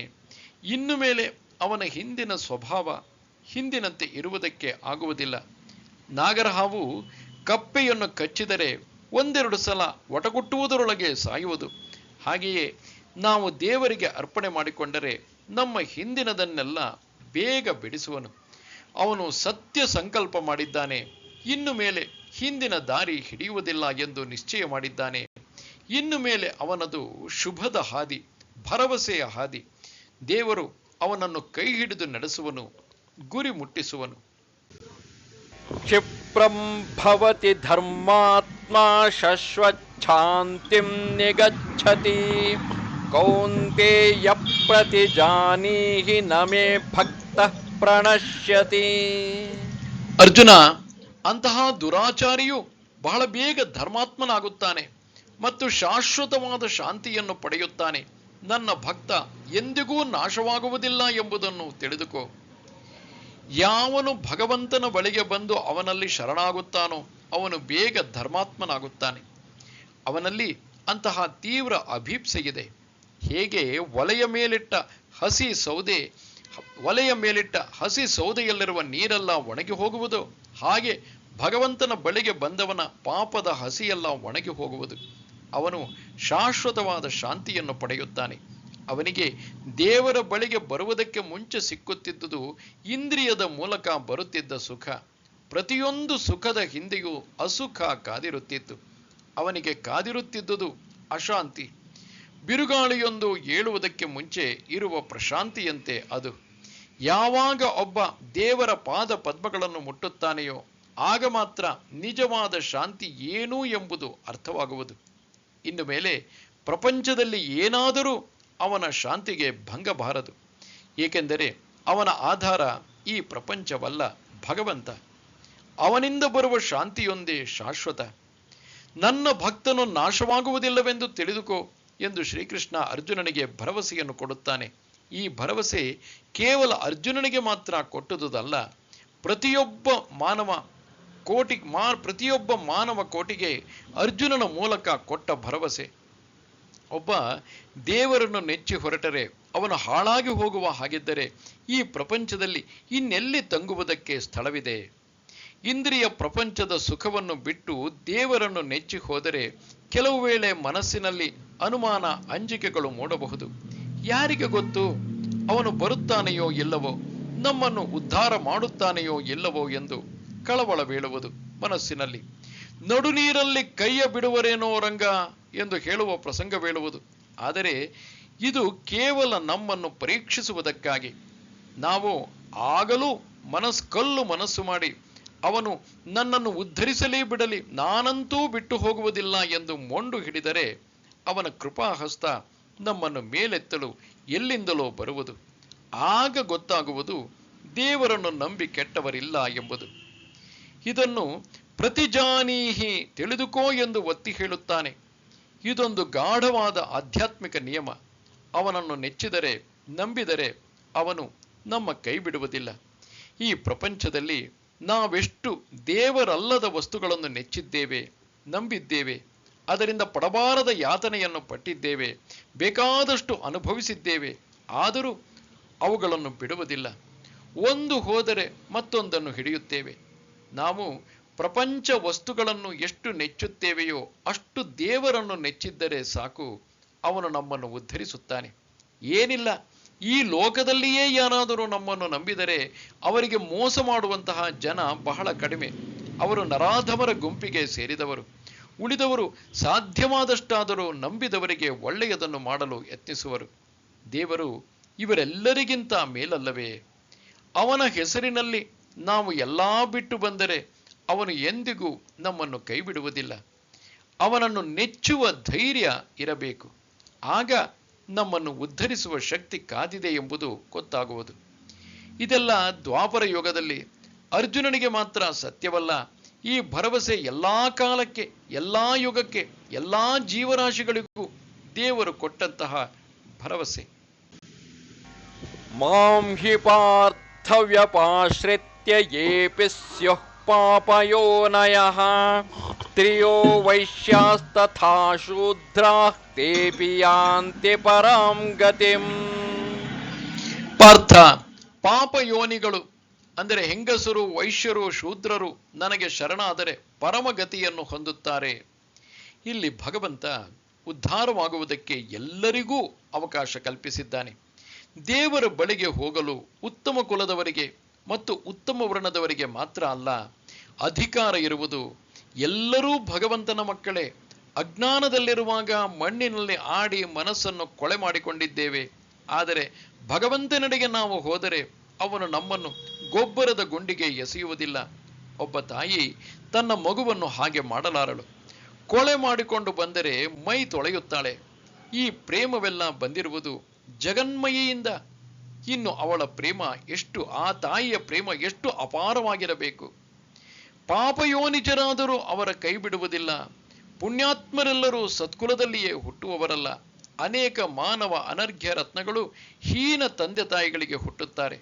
ಇನ್ನು ಮೇಲೆ ಅವನ ಹಿಂದಿನ ಸ್ವಭಾವ ಹಿಂದಿನಂತೆ ಇರುವುದಕ್ಕೆ ಆಗುವುದಿಲ್ಲ. ನಾಗರಹಾವು ಕಪ್ಪೆಯನ್ನು ಕಚ್ಚಿದರೆ ಒಂದೆರಡು ಸಲ ಒಟಗುಟ್ಟುವುದರೊಳಗೆ ಸಾಯುವುದು. ಹಾಗೆಯೇ ನಾವು ದೇವರಿಗೆ ಅರ್ಪಣೆ ಮಾಡಿಕೊಂಡರೆ ನಮ್ಮ ಹಿಂದಿನದನ್ನೆಲ್ಲ ಬೇಗ ಬಿಡಿಸುವನು. ಅವನು ಸತ್ಯ ಸಂಕಲ್ಪ ಮಾಡಿದ್ದಾನೆ. ಇನ್ನು ಮೇಲೆ ಹಿಂದಿನ ದಾರಿ ಹಿಡಿಯುವುದಿಲ್ಲ ಎಂದು ನಿಶ್ಚಯ ಮಾಡಿದ್ದಾನೆ. ಇನ್ನು ಮೇಲೆ ಅವನದು ಶುಭದ ಹಾದಿ, ಭರವಸೆಯ ಹಾದಿ. ದೇವರು ಅವನನ್ನು ಕೈ ಹಿಡಿದು ನಡೆಸುವನು, ಗುರಿ ಮುಟ್ಟಿಸುವನು. ಕ್ಷಿಪ್ರಂ ಭವತಿ ಧರ್ಮಾತ್ಮ ಶಶ್ವಚ್ಛಾಂತಿಂ ನಿಗಚ್ಚತಿ ಕೌಂತೇಯ ಪ್ರತಿಜಾನೀಹಿ ನಮೇ ಭಕ್ತ ಪ್ರಣಶ್ಯತಿ. ಅರ್ಜುನ, ಅಂತಹ ದುರಾಚಾರಿಯು ಬಹಳ ಬೇಗ ಧರ್ಮಾತ್ಮನಾಗುತ್ತಾನೆ ಮತ್ತು ಶಾಶ್ವತವಾದ ಶಾಂತಿಯನ್ನು ಪಡೆಯುತ್ತಾನೆ. ನನ್ನ ಭಕ್ತ ಎಂದಿಗೂ ನಾಶವಾಗುವುದಿಲ್ಲ ಎಂಬುದನ್ನು ತಿಳಿದುಕೋ. ಯಾವನು ಭಗವಂತನ ಬಳಿಗೆ ಬಂದು ಅವನಲ್ಲಿ ಶರಣಾಗುತ್ತಾನೋ ಅವನು ಬೇಗ ಧರ್ಮಾತ್ಮನಾಗುತ್ತಾನೆ. ಅವನಲ್ಲಿ ಅಂತಹ ತೀವ್ರ ಅಭೀಪ್ಸೆಯಿದೆ. ಹೇಗೆ ಒಲೆಯ ಮೇಲಿಟ್ಟ ಹಸಿ ಸೌದೆಯಲ್ಲಿರುವ ನೀರೆಲ್ಲ ಒಣಗಿ ಹೋಗುವುದು, ಹಾಗೆ ಭಗವಂತನ ಬಳಿಗೆ ಬಂದವನ ಪಾಪದ ಹಸಿಯೆಲ್ಲ ಒಣಗಿ ಹೋಗುವುದು. ಅವನು ಶಾಶ್ವತವಾದ ಶಾಂತಿಯನ್ನು ಪಡೆಯುತ್ತಾನೆ. ಅವನಿಗೆ ದೇವರ ಬಳಿಗೆ ಬರುವುದಕ್ಕೆ ಮುಂಚೆ ಸಿಕ್ಕುತ್ತಿದ್ದುದು ಇಂದ್ರಿಯದ ಮೂಲಕ ಬರುತ್ತಿದ್ದ ಸುಖ. ಪ್ರತಿಯೊಂದು ಸುಖದ ಹಿಂದೆಯೂ ಅಸುಖ ಕಾದಿರುತ್ತಿತ್ತು. ಅವನಿಗೆ ಕಾದಿರುತ್ತಿದ್ದುದು ಅಶಾಂತಿ. ಬಿರುಗಾಳಿಯೊಂದು ಏಳುವುದಕ್ಕೆ ಮುಂಚೆ ಇರುವ ಪ್ರಶಾಂತಿಯಂತೆ ಅದು. ಯಾವಾಗ ಒಬ್ಬ ದೇವರ ಪಾದ ಪದ್ಮಗಳನ್ನು ಮುಟ್ಟುತ್ತಾನೆಯೋ ಆಗ ಮಾತ್ರ ನಿಜವಾದ ಶಾಂತಿ ಏನು ಎಂಬುದು ಅರ್ಥವಾಗುವುದು. ಇನ್ನು ಮೇಲೆ ಪ್ರಪಂಚದಲ್ಲಿ ಏನಾದರೂ ಅವನ ಶಾಂತಿಗೆ ಭಂಗಬಾರದು. ಏಕೆಂದರೆ ಅವನ ಆಧಾರ ಈ ಪ್ರಪಂಚವಲ್ಲ, ಭಗವಂತ. ಅವನಿಂದ ಬರುವ ಶಾಂತಿಯೊಂದೇ ಶಾಶ್ವತ. ನನ್ನ ಭಕ್ತನು ನಾಶವಾಗುವುದಿಲ್ಲವೆಂದು ತಿಳಿದುಕೋ ಎಂದು ಶ್ರೀಕೃಷ್ಣ ಅರ್ಜುನನಿಗೆ ಭರವಸೆಯನ್ನು ಕೊಡುತ್ತಾನೆ. ಈ ಭರವಸೆ ಕೇವಲ ಅರ್ಜುನನಿಗೆ ಮಾತ್ರ ಕೊಟ್ಟುದಲ್ಲ, ಪ್ರತಿಯೊಬ್ಬ ಮಾನವ ಕೋಟಿಗೆ ಅರ್ಜುನನ ಮೂಲಕ ಕೊಟ್ಟ ಭರವಸೆ. ಒಬ್ಬ ದೇವರನ್ನು ನೆಚ್ಚಿ ಹೊರಟರೆ ಅವನು ಹಾಳಾಗಿ ಹೋಗುವ ಹಾಗಿದ್ದರೆ ಈ ಪ್ರಪಂಚದಲ್ಲಿ ಇನ್ನೆಲ್ಲಿ ತಂಗುವುದಕ್ಕೆ ಸ್ಥಳವಿದೆ? ಇಂದ್ರಿಯ ಪ್ರಪಂಚದ ಸುಖವನ್ನು ಬಿಟ್ಟು ದೇವರನ್ನು ನೆಚ್ಚಿ ಹೋದರೆ ಕೆಲವು ವೇಳೆ ಮನಸ್ಸಿನಲ್ಲಿ ಅನುಮಾನ, ಅಂಜಿಕೆಗಳು ಮೂಡಬಹುದು. ಯಾರಿಗೆ ಗೊತ್ತು ಅವನು ಬರುತ್ತಾನೆಯೋ ಇಲ್ಲವೋ, ನಮ್ಮನ್ನು ಉದ್ಧಾರ ಮಾಡುತ್ತಾನೆಯೋ ಇಲ್ಲವೋ ಎಂದು ಕಳವಳ ಬೀಳುವುದು ಮನಸ್ಸಿನಲ್ಲಿ. ನಡುನೀರಲ್ಲಿ ಕೈಯ ಬಿಡುವರೇನೋ ರಂಗ ಎಂದು ಹೇಳುವ ಪ್ರಸಂಗವೇಳುವುದು. ಆದರೆ ಇದು ಕೇವಲ ನಮ್ಮನ್ನು ಪರೀಕ್ಷಿಸುವುದಕ್ಕಾಗಿ. ನಾವು ಆಗಲೂ ಕಲ್ಲು ಮನಸ್ಸು ಮಾಡಿ ಅವನು ನನ್ನನ್ನು ಉದ್ಧರಿಸಲೇ ಬಿಡಲಿ, ನಾನಂತೂ ಬಿಟ್ಟು ಹೋಗುವುದಿಲ್ಲ ಎಂದು ಮೊಂಡು ಹಿಡಿದರೆ ಅವನ ಕೃಪಾಹಸ್ತ ನಮ್ಮನ್ನು ಮೇಲೆತ್ತಲು ಎಲ್ಲಿಂದಲೋ ಬರುವುದು. ಆಗ ಗೊತ್ತಾಗುವುದು ದೇವರನ್ನು ನಂಬಿ ಕೆಟ್ಟವರಿಲ್ಲ ಎಂಬುದು. ಇದನ್ನು ಪ್ರತಿಜಾನೀಹಿ, ತಿಳಿದುಕೋ ಎಂದು ಒತ್ತಿ ಹೇಳುತ್ತಾನೆ. ಇದೊಂದು ಗಾಢವಾದ ಆಧ್ಯಾತ್ಮಿಕ ನಿಯಮ. ಅವನನ್ನು ನೆಚ್ಚಿದರೆ, ನಂಬಿದರೆ ಅವನು ನಮ್ಮ ಕೈ ಬಿಡುವುದಿಲ್ಲ. ಈ ಪ್ರಪಂಚದಲ್ಲಿ ನಾವೆಷ್ಟು ದೇವರಲ್ಲದ ವಸ್ತುಗಳನ್ನು ನೆಚ್ಚಿದ್ದೇವೆ, ನಂಬಿದ್ದೇವೆ, ಅದರಿಂದ ಪಡಬಾರದ ಯಾತನೆಯನ್ನು ಪಟ್ಟಿದ್ದೇವೆ, ಬೇಕಾದಷ್ಟು ಅನುಭವಿಸಿದ್ದೇವೆ. ಆದರೂ ಅವುಗಳನ್ನು ಬಿಡುವುದಿಲ್ಲ. ಒಂದು ಹೋದರೆ ಮತ್ತೊಂದನ್ನು ಹಿಡಿಯುತ್ತೇವೆ. ನಾವು ಪ್ರಪಂಚ ವಸ್ತುಗಳನ್ನು ಎಷ್ಟು ನೆಚ್ಚುತ್ತೇವೆಯೋ ಅಷ್ಟು ದೇವರನ್ನು ನೆಚ್ಚಿದ್ದರೆ ಸಾಕು, ಅವನು ನಮ್ಮನ್ನು ಉದ್ಧರಿಸುತ್ತಾನೆ. ಏನಿಲ್ಲ, ಈ ಲೋಕದಲ್ಲಿಯೇ ಯಾರಾದರೂ ನಮ್ಮನ್ನು ನಂಬಿದರೆ ಅವರಿಗೆ ಮೋಸ ಮಾಡುವಂತಹ ಜನ ಬಹಳ ಕಡಿಮೆ. ಅವರು ನರಾಧಮರ ಗುಂಪಿಗೆ ಸೇರಿದವರು. ಉಳಿದವರು ಸಾಧ್ಯವಾದಷ್ಟಾದರೂ ನಂಬಿದವರಿಗೆ ಒಳ್ಳೆಯದನ್ನು ಮಾಡಲು ಯತ್ನಿಸುವರು. ದೇವರು ಇವರೆಲ್ಲರಿಗಿಂತ ಮೇಲಲ್ಲವೇ? ಅವನ ಹೆಸರಿನಲ್ಲಿ ನಾವು ಎಲ್ಲಾ ಬಿಟ್ಟು ಬಂದರೆ ಅವನು ಎಂದಿಗೂ ನಮ್ಮನ್ನು ಕೈಬಿಡುವುದಿಲ್ಲ. ಅವನನ್ನು ನೆಚ್ಚುವ ಧೈರ್ಯ ಇರಬೇಕು. ಆಗ ನಮ್ಮನ್ನು ಉದ್ಧರಿಸುವ ಶಕ್ತಿ ಕಾದಿದೆ ಎಂಬುದು ಗೊತ್ತಾಗುವುದು. ಇದೆಲ್ಲ ದ್ವಾಪರ ಯುಗದಲ್ಲಿ ಅರ್ಜುನನಿಗೆ ಮಾತ್ರ ಸತ್ಯವಲ್ಲ. ಈ ಭರವಸೆ ಎಲ್ಲಾ ಕಾಲಕ್ಕೆ, ಎಲ್ಲಾ ಯುಗಕ್ಕೆ, ಎಲ್ಲಾ ಜೀವರಾಶಿಗಳಿಗೂ ದೇವರು ಕೊಟ್ಟಂತಹ ಭರವಸೆ. ಮಾಂ ಹಿ ಪಾರ್ಥ ವ್ಯಪಾಶ್ರಿತ್ಯ ಯೇಪಿ ಸ್ಯುಃ ಪಾಪಯೋನಯಃ ಸ್ತ್ರಿಯೋ ವೈಶ್ಯಾಸ್ತಥಾ ಶೂದ್ರಾಃ ತೇಪಿ ಯಾಂತಿ ಪರಾಂ ಗತಿಂ. ಪಾರ್ಥ, ಪಾಪಯೋನಿಗಳು ಅಂದರೆ ಹೆಂಗಸರು, ವೈಶ್ಯರು, ಶೂದ್ರರು ನನಗೆ ಶರಣಾದರೆ ಪರಮಗತಿಯನ್ನು ಹೊಂದುತ್ತಾರೆ. ಇಲ್ಲಿ ಭಗವಂತ ಉದ್ಧಾರವಾಗುವುದಕ್ಕೆ ಎಲ್ಲರಿಗೂ ಅವಕಾಶ ಕಲ್ಪಿಸಿದ್ದಾನೆ. ದೇವರ ಬಳಿಗೆ ಹೋಗಲು ಉತ್ತಮ ಕುಲದವರಿಗೆ ಮತ್ತು ಉತ್ತಮ ವರ್ಣದವರಿಗೆ ಮಾತ್ರ ಅಲ್ಲ ಅಧಿಕಾರ ಇರುವುದು. ಎಲ್ಲರೂ ಭಗವಂತನ ಮಕ್ಕಳೇ. ಅಜ್ಞಾನದಲ್ಲಿರುವಾಗ ಮಣ್ಣಿನಲ್ಲಿ ಆಡಿ ಮನಸ್ಸನ್ನು ಕೊಳೆ ಮಾಡಿಕೊಂಡಿದ್ದೇವೆ. ಆದರೆ ಭಗವಂತನೆಡೆಗೆ ನಾವು ಹೋದರೆ ಅವನು ನಮ್ಮನ್ನು ಗೊಬ್ಬರದ ಗುಂಡಿಗೆ ಎಸೆಯುವುದಿಲ್ಲ. ಒಬ್ಬ ತಾಯಿ ತನ್ನ ಮಗುವನ್ನು ಹಾಗೆ ಮಾಡಲಾರಳು. ಕೊಳೆ ಮಾಡಿಕೊಂಡು ಬಂದರೆ ಮೈ ತೊಳೆಯುತ್ತಾಳೆ. ಈ ಪ್ರೇಮವೆಲ್ಲ ಬಂದಿರುವುದು ಜಗನ್ಮಯಿಯಿಂದ. ಇನ್ನು ಅವಳ ಪ್ರೇಮ ಎಷ್ಟು, ಆ ತಾಯಿಯ ಪ್ರೇಮ ಎಷ್ಟು ಅಪಾರವಾಗಿರಬೇಕು. ಪಾಪಯೋನಿಜರಾದರೂ ಅವರ ಕೈ ಬಿಡುವುದಿಲ್ಲ. ಪುಣ್ಯಾತ್ಮರೆಲ್ಲರೂ ಸತ್ಕುಲದಲ್ಲಿಯೇ ಹುಟ್ಟುವವರಲ್ಲ. ಅನೇಕ ಮಾನವ ಅನರ್ಘ್ಯ ರತ್ನಗಳು ಹೀನ ತಂದೆ ತಾಯಿಗಳಿಗೆ ಹುಟ್ಟುತ್ತಾರೆ.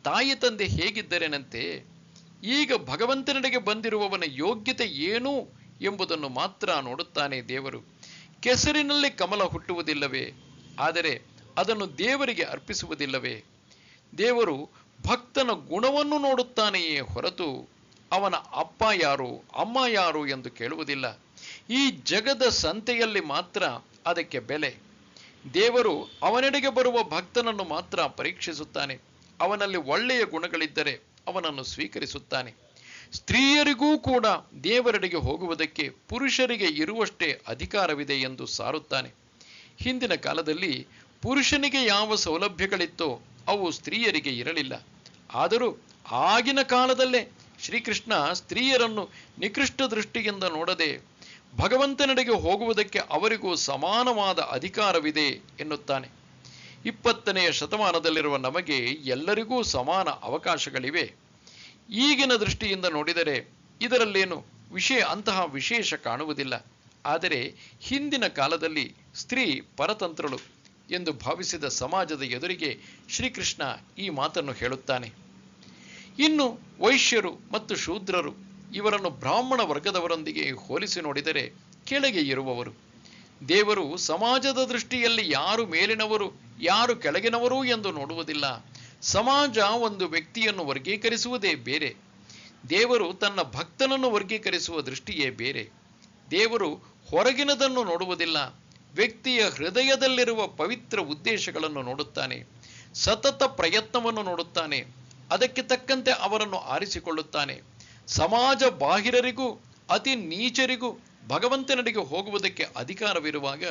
ತಾಯಿ ತಂದೆ ಹೇಗಿದ್ದರೇನಂತೆ? ಈಗ ಭಗವಂತನೆಡೆಗೆ ಬಂದಿರುವವನ ಯೋಗ್ಯತೆ ಏನು ಎಂಬುದನ್ನು ಮಾತ್ರ ನೋಡುತ್ತಾನೆ ದೇವರು. ಕೆಸರಿನಲ್ಲಿ ಕಮಲ ಹುಟ್ಟುವುದಿಲ್ಲವೇ? ಆದರೆ ಅದನ್ನು ದೇವರಿಗೆ ಅರ್ಪಿಸುವುದಿಲ್ಲವೇ? ದೇವರು ಭಕ್ತನ ಗುಣವನ್ನು ನೋಡುತ್ತಾನೆಯೇ ಹೊರತು ಅವನ ಅಪ್ಪ ಯಾರು, ಅಮ್ಮ ಯಾರು ಎಂದು ಕೇಳುವುದಿಲ್ಲ. ಈ ಜಗದ ಸಂತೆಯಲ್ಲಿ ಮಾತ್ರ ಅದಕ್ಕೆ ಬೆಲೆ. ದೇವರು ಅವನೆಡೆಗೆ ಬರುವ ಭಕ್ತನನ್ನು ಮಾತ್ರ ಪರೀಕ್ಷಿಸುತ್ತಾನೆ. ಅವನಲ್ಲಿ ಒಳ್ಳೆಯ ಗುಣಗಳಿದ್ದರೆ ಅವನನ್ನು ಸ್ವೀಕರಿಸುತ್ತಾನೆ. ಸ್ತ್ರೀಯರಿಗೂ ಕೂಡ ದೇವರೆಡೆಗೆ ಹೋಗುವುದಕ್ಕೆ ಪುರುಷರಿಗೆ ಇರುವಷ್ಟೇ ಅಧಿಕಾರವಿದೆ ಎಂದು ಸಾರುತ್ತಾನೆ. ಹಿಂದಿನ ಕಾಲದಲ್ಲಿ ಪುರುಷನಿಗೆ ಯಾವ ಸೌಲಭ್ಯಗಳಿತ್ತೋ ಅವು ಸ್ತ್ರೀಯರಿಗೆ ಇರಲಿಲ್ಲ. ಆದರೂ ಆಗಿನ ಕಾಲದಲ್ಲೇ ಶ್ರೀಕೃಷ್ಣ ಸ್ತ್ರೀಯರನ್ನು ನಿಕೃಷ್ಟ ದೃಷ್ಟಿಯಿಂದ ನೋಡದೆ ಭಗವಂತನೆಡೆಗೆ ಹೋಗುವುದಕ್ಕೆ ಅವರಿಗೂ ಸಮಾನವಾದ ಅಧಿಕಾರವಿದೆ ಎನ್ನುತ್ತಾನೆ. 20ನೇ ಶತಮಾನದಲ್ಲಿರುವ ನಮಗೆ ಎಲ್ಲರಿಗೂ ಸಮಾನ ಅವಕಾಶಗಳಿವೆ. ಈಗಿನ ದೃಷ್ಟಿಯಿಂದ ನೋಡಿದರೆ ಇದರಲ್ಲೇನು ಅಂತಹ ವಿಶೇಷ ಕಾಣುವುದಿಲ್ಲ. ಆದರೆ ಹಿಂದಿನ ಕಾಲದಲ್ಲಿ ಸ್ತ್ರೀ ಪರತಂತ್ರಳು ಎಂದು ಭಾವಿಸಿದ ಸಮಾಜದ ಎದುರಿಗೆ ಶ್ರೀಕೃಷ್ಣ ಈ ಮಾತನ್ನು ಹೇಳುತ್ತಾನೆ. ಇನ್ನು ವೈಶ್ಯರು ಮತ್ತು ಶೂದ್ರರು, ಇವರನ್ನು ಬ್ರಾಹ್ಮಣ ವರ್ಗದವರೊಂದಿಗೆ ಹೋಲಿಸಿ ನೋಡಿದರೆ ಕೆಳಗೆ ಇರುವವರು. ದೇವರು ಸಮಾಜದ ದೃಷ್ಟಿಯಲ್ಲಿ ಯಾರು ಮೇಲಿನವರು, ಯಾರು ಕೆಳಗಿನವರು ಎಂದು ನೋಡುವುದಿಲ್ಲ. ಸಮಾಜ ಒಂದು ವ್ಯಕ್ತಿಯನ್ನು ವರ್ಗೀಕರಿಸುವುದೇ ಬೇರೆ. ದೇವರು ತನ್ನ ಭಕ್ತನನ್ನು ವರ್ಗೀಕರಿಸುವ ದೃಷ್ಟಿಯೇ ಬೇರೆ. ದೇವರು ಹೊರಗಿನದನ್ನು ನೋಡುವುದಿಲ್ಲ. ವ್ಯಕ್ತಿಯ ಹೃದಯದಲ್ಲಿರುವ ಪವಿತ್ರ ಉದ್ದೇಶಗಳನ್ನು ನೋಡುತ್ತಾನೆ. ಸತತ ಪ್ರಯತ್ನವನ್ನು ನೋಡುತ್ತಾನೆ. ಅದಕ್ಕೆ ತಕ್ಕಂತೆ ಅವರನ್ನು ಆರಿಸಿಕೊಳ್ಳುತ್ತಾನೆ. ಸಮಾಜ ಬಾಹಿರರಿಗೂ ಅತಿ ನೀಚರಿಗೂ ಭಗವಂತನಡೆಗೆ ಹೋಗುವುದಕ್ಕೆ ಅಧಿಕಾರವಿರುವಾಗ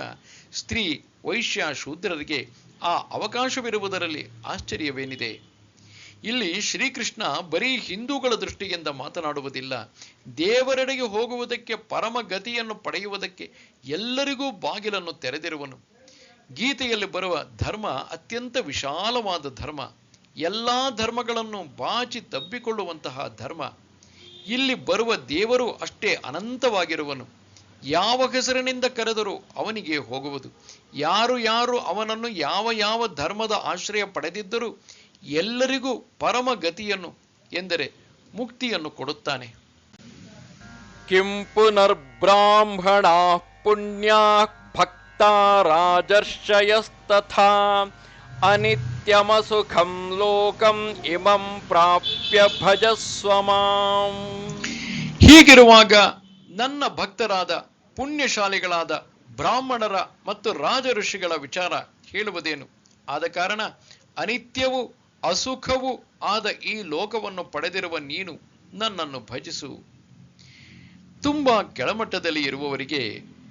ಸ್ತ್ರೀ ವೈಶ್ಯ ಶೂದ್ರರಿಗೆ ಆ ಅವಕಾಶವಿರುವುದರಲ್ಲಿ ಆಶ್ಚರ್ಯವೇನಿದೆ? ಇಲ್ಲಿ ಶ್ರೀಕೃಷ್ಣ ಬರೀ ಹಿಂದೂಗಳ ದೃಷ್ಟಿಯಿಂದ ಮಾತನಾಡುವುದಿಲ್ಲ. ದೇವರೆಡೆಗೆ ಹೋಗುವುದಕ್ಕೆ, ಪರಮ ಗತಿಯನ್ನು ಪಡೆಯುವುದಕ್ಕೆ ಎಲ್ಲರಿಗೂ ಬಾಗಿಲನ್ನು ತೆರೆದಿರುವನು. ಗೀತೆಯಲ್ಲಿ ಬರುವ ಧರ್ಮ ಅತ್ಯಂತ ವಿಶಾಲವಾದ ಧರ್ಮ, ಎಲ್ಲ ಧರ್ಮಗಳನ್ನು ಬಾಚಿ ತಬ್ಬಿಕೊಳ್ಳುವಂತಹ ಧರ್ಮ. ಇಲ್ಲಿ ಬರುವ ದೇವರು ಅಷ್ಟೇ ಅನಂತವಾಗಿರುವನು. ಯಾವ ಹೆಸರಿನಿಂದ ಕರೆದರೂ ಅವನಿಗೆ ಹೋಗುವುದು. ಯಾರು ಯಾರು ಅವನನ್ನು ಯಾವ ಯಾವ ಧರ್ಮದ ಆಶ್ರಯ ಪಡೆದಿದ್ದರೂ ಎಲ್ಲರಿಗೂ ಪರಮ ಗತಿಯನ್ನು ಎಂದರೆ ಮುಕ್ತಿಯನ್ನು ಕೊಡುತ್ತಾನೆ. ಕಿಂ ಪುನರ್ಬ್ರಾಹ್ಮಣಾ ಪುಣ್ಯಾ ಭಕ್ತಾ ರಾಜರ್ಷಯಸ್ತಥಾ ಅನಿತ್ಯಮಸುಖಂ ಲೋಕಂ ಇಮಂ ಪ್ರಾಪ್ಯ ಭಜಸ್ವ ಮಾಂ. ಹೀಗಿರುವಾಗ ನನ್ನ ಭಕ್ತರಾದ ಪುಣ್ಯಶಾಲಿಗಳಾದ ಬ್ರಾಹ್ಮಣರ ಮತ್ತು ರಾಜ ಋಷಿಗಳ ವಿಚಾರ ಹೇಳುವುದೇನು? ಆದ ಕಾರಣ ಅನಿತ್ಯವೂ ಅಸುಖವೂ ಆದ ಈ ಲೋಕವನ್ನು ಪಡೆದಿರುವ ನೀನು ನನ್ನನ್ನು ಭಜಿಸು. ತುಂಬಾ ಕೆಳಮಟ್ಟದಲ್ಲಿ ಇರುವವರಿಗೆ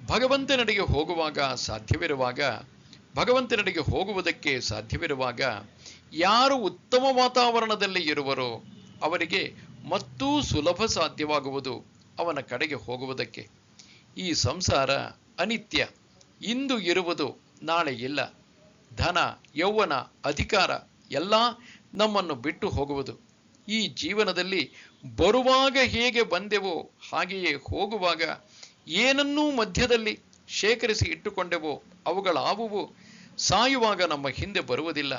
ಭಗವಂತನಡೆಗೆ ಹೋಗುವಾಗ ಸಾಧ್ಯವಿರುವಾಗ, ಭಗವಂತನಡೆಗೆ ಹೋಗುವುದಕ್ಕೆ ಸಾಧ್ಯವಿರುವಾಗ, ಯಾರು ಉತ್ತಮ ವಾತಾವರಣದಲ್ಲಿ ಇರುವರೋ ಅವರಿಗೆ ಮತ್ತೂ ಸುಲಭ ಸಾಧ್ಯವಾಗುವುದು ಅವನ ಕಡೆಗೆ ಹೋಗುವುದಕ್ಕೆ. ಈ ಸಂಸಾರ ಅನಿತ್ಯ. ಇಂದು ಇರುವುದು ನಾಳೆ ಇಲ್ಲ. ಧನ, ಯೌವನ, ಅಧಿಕಾರ ಎಲ್ಲ ನಮ್ಮನ್ನು ಬಿಟ್ಟು ಹೋಗುವುದು. ಈ ಜೀವನದಲ್ಲಿ ಬರುವಾಗ ಹೇಗೆ ಬಂದೆವೋ ಹಾಗೆಯೇ ಹೋಗುವಾಗ ಏನನ್ನೂ ಮಧ್ಯದಲ್ಲಿ ಶೇಖರಿಸಿ ಇಟ್ಟುಕೊಂಡೆವೋ ಅವುಗಳಾವುವು ಸಾಯುವಾಗ ನಮ್ಮ ಹಿಂದೆ ಬರುವುದಿಲ್ಲ.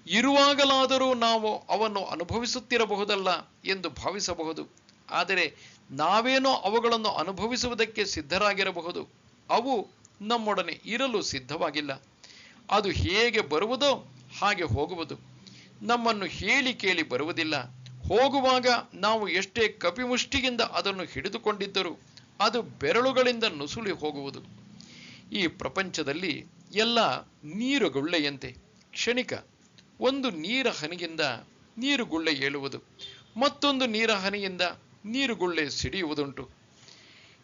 ಇರುವಾಗಲಾದರೂ ನಾವು ಅವನ್ನು ಅನುಭವಿಸುತ್ತಿರಬಹುದಲ್ಲ ಎಂದು ಭಾವಿಸಬಹುದು. ಆದರೆ ನಾವೇನೋ ಅವುಗಳನ್ನು ಅನುಭವಿಸುವುದಕ್ಕೆ ಸಿದ್ಧರಾಗಿರಬಹುದು. ಅವು ನಮ್ಮೊಡನೆ ಇರಲು ಸಿದ್ಧವಾಗಿಲ್ಲ. ಅದು ಹೇಗೆ ಬರುವುದೋ ಹಾಗೆ ಹೋಗುವುದು. ನಮ್ಮನ್ನು ಹೇಳಿ ಕೇಳಿ ಬರುವುದಿಲ್ಲ. ಹೋಗುವಾಗ ನಾವು ಎಷ್ಟೇ ಕಪಿಮುಷ್ಟಿಯಿಂದ ಅದನ್ನು ಹಿಡಿದುಕೊಂಡಿದ್ದರೂ ಅದು ಬೆರಳುಗಳಿಂದ ನುಸುಳಿ ಹೋಗುವುದು. ಈ ಪ್ರಪಂಚದಲ್ಲಿ ಎಲ್ಲ ನೀರುಗುಳ್ಳೆಯಂತೆ ಕ್ಷಣಿಕ. ಒಂದು ನೀರ ಹನಿಯಿಂದ ನೀರುಗುಳ್ಳೆ ಏಳುವುದು, ಮತ್ತೊಂದು ನೀರ ಹನಿಯಿಂದ ನೀರುಗುಳ್ಳೆ ಸಿಡಿಯುವುದುಂಟು.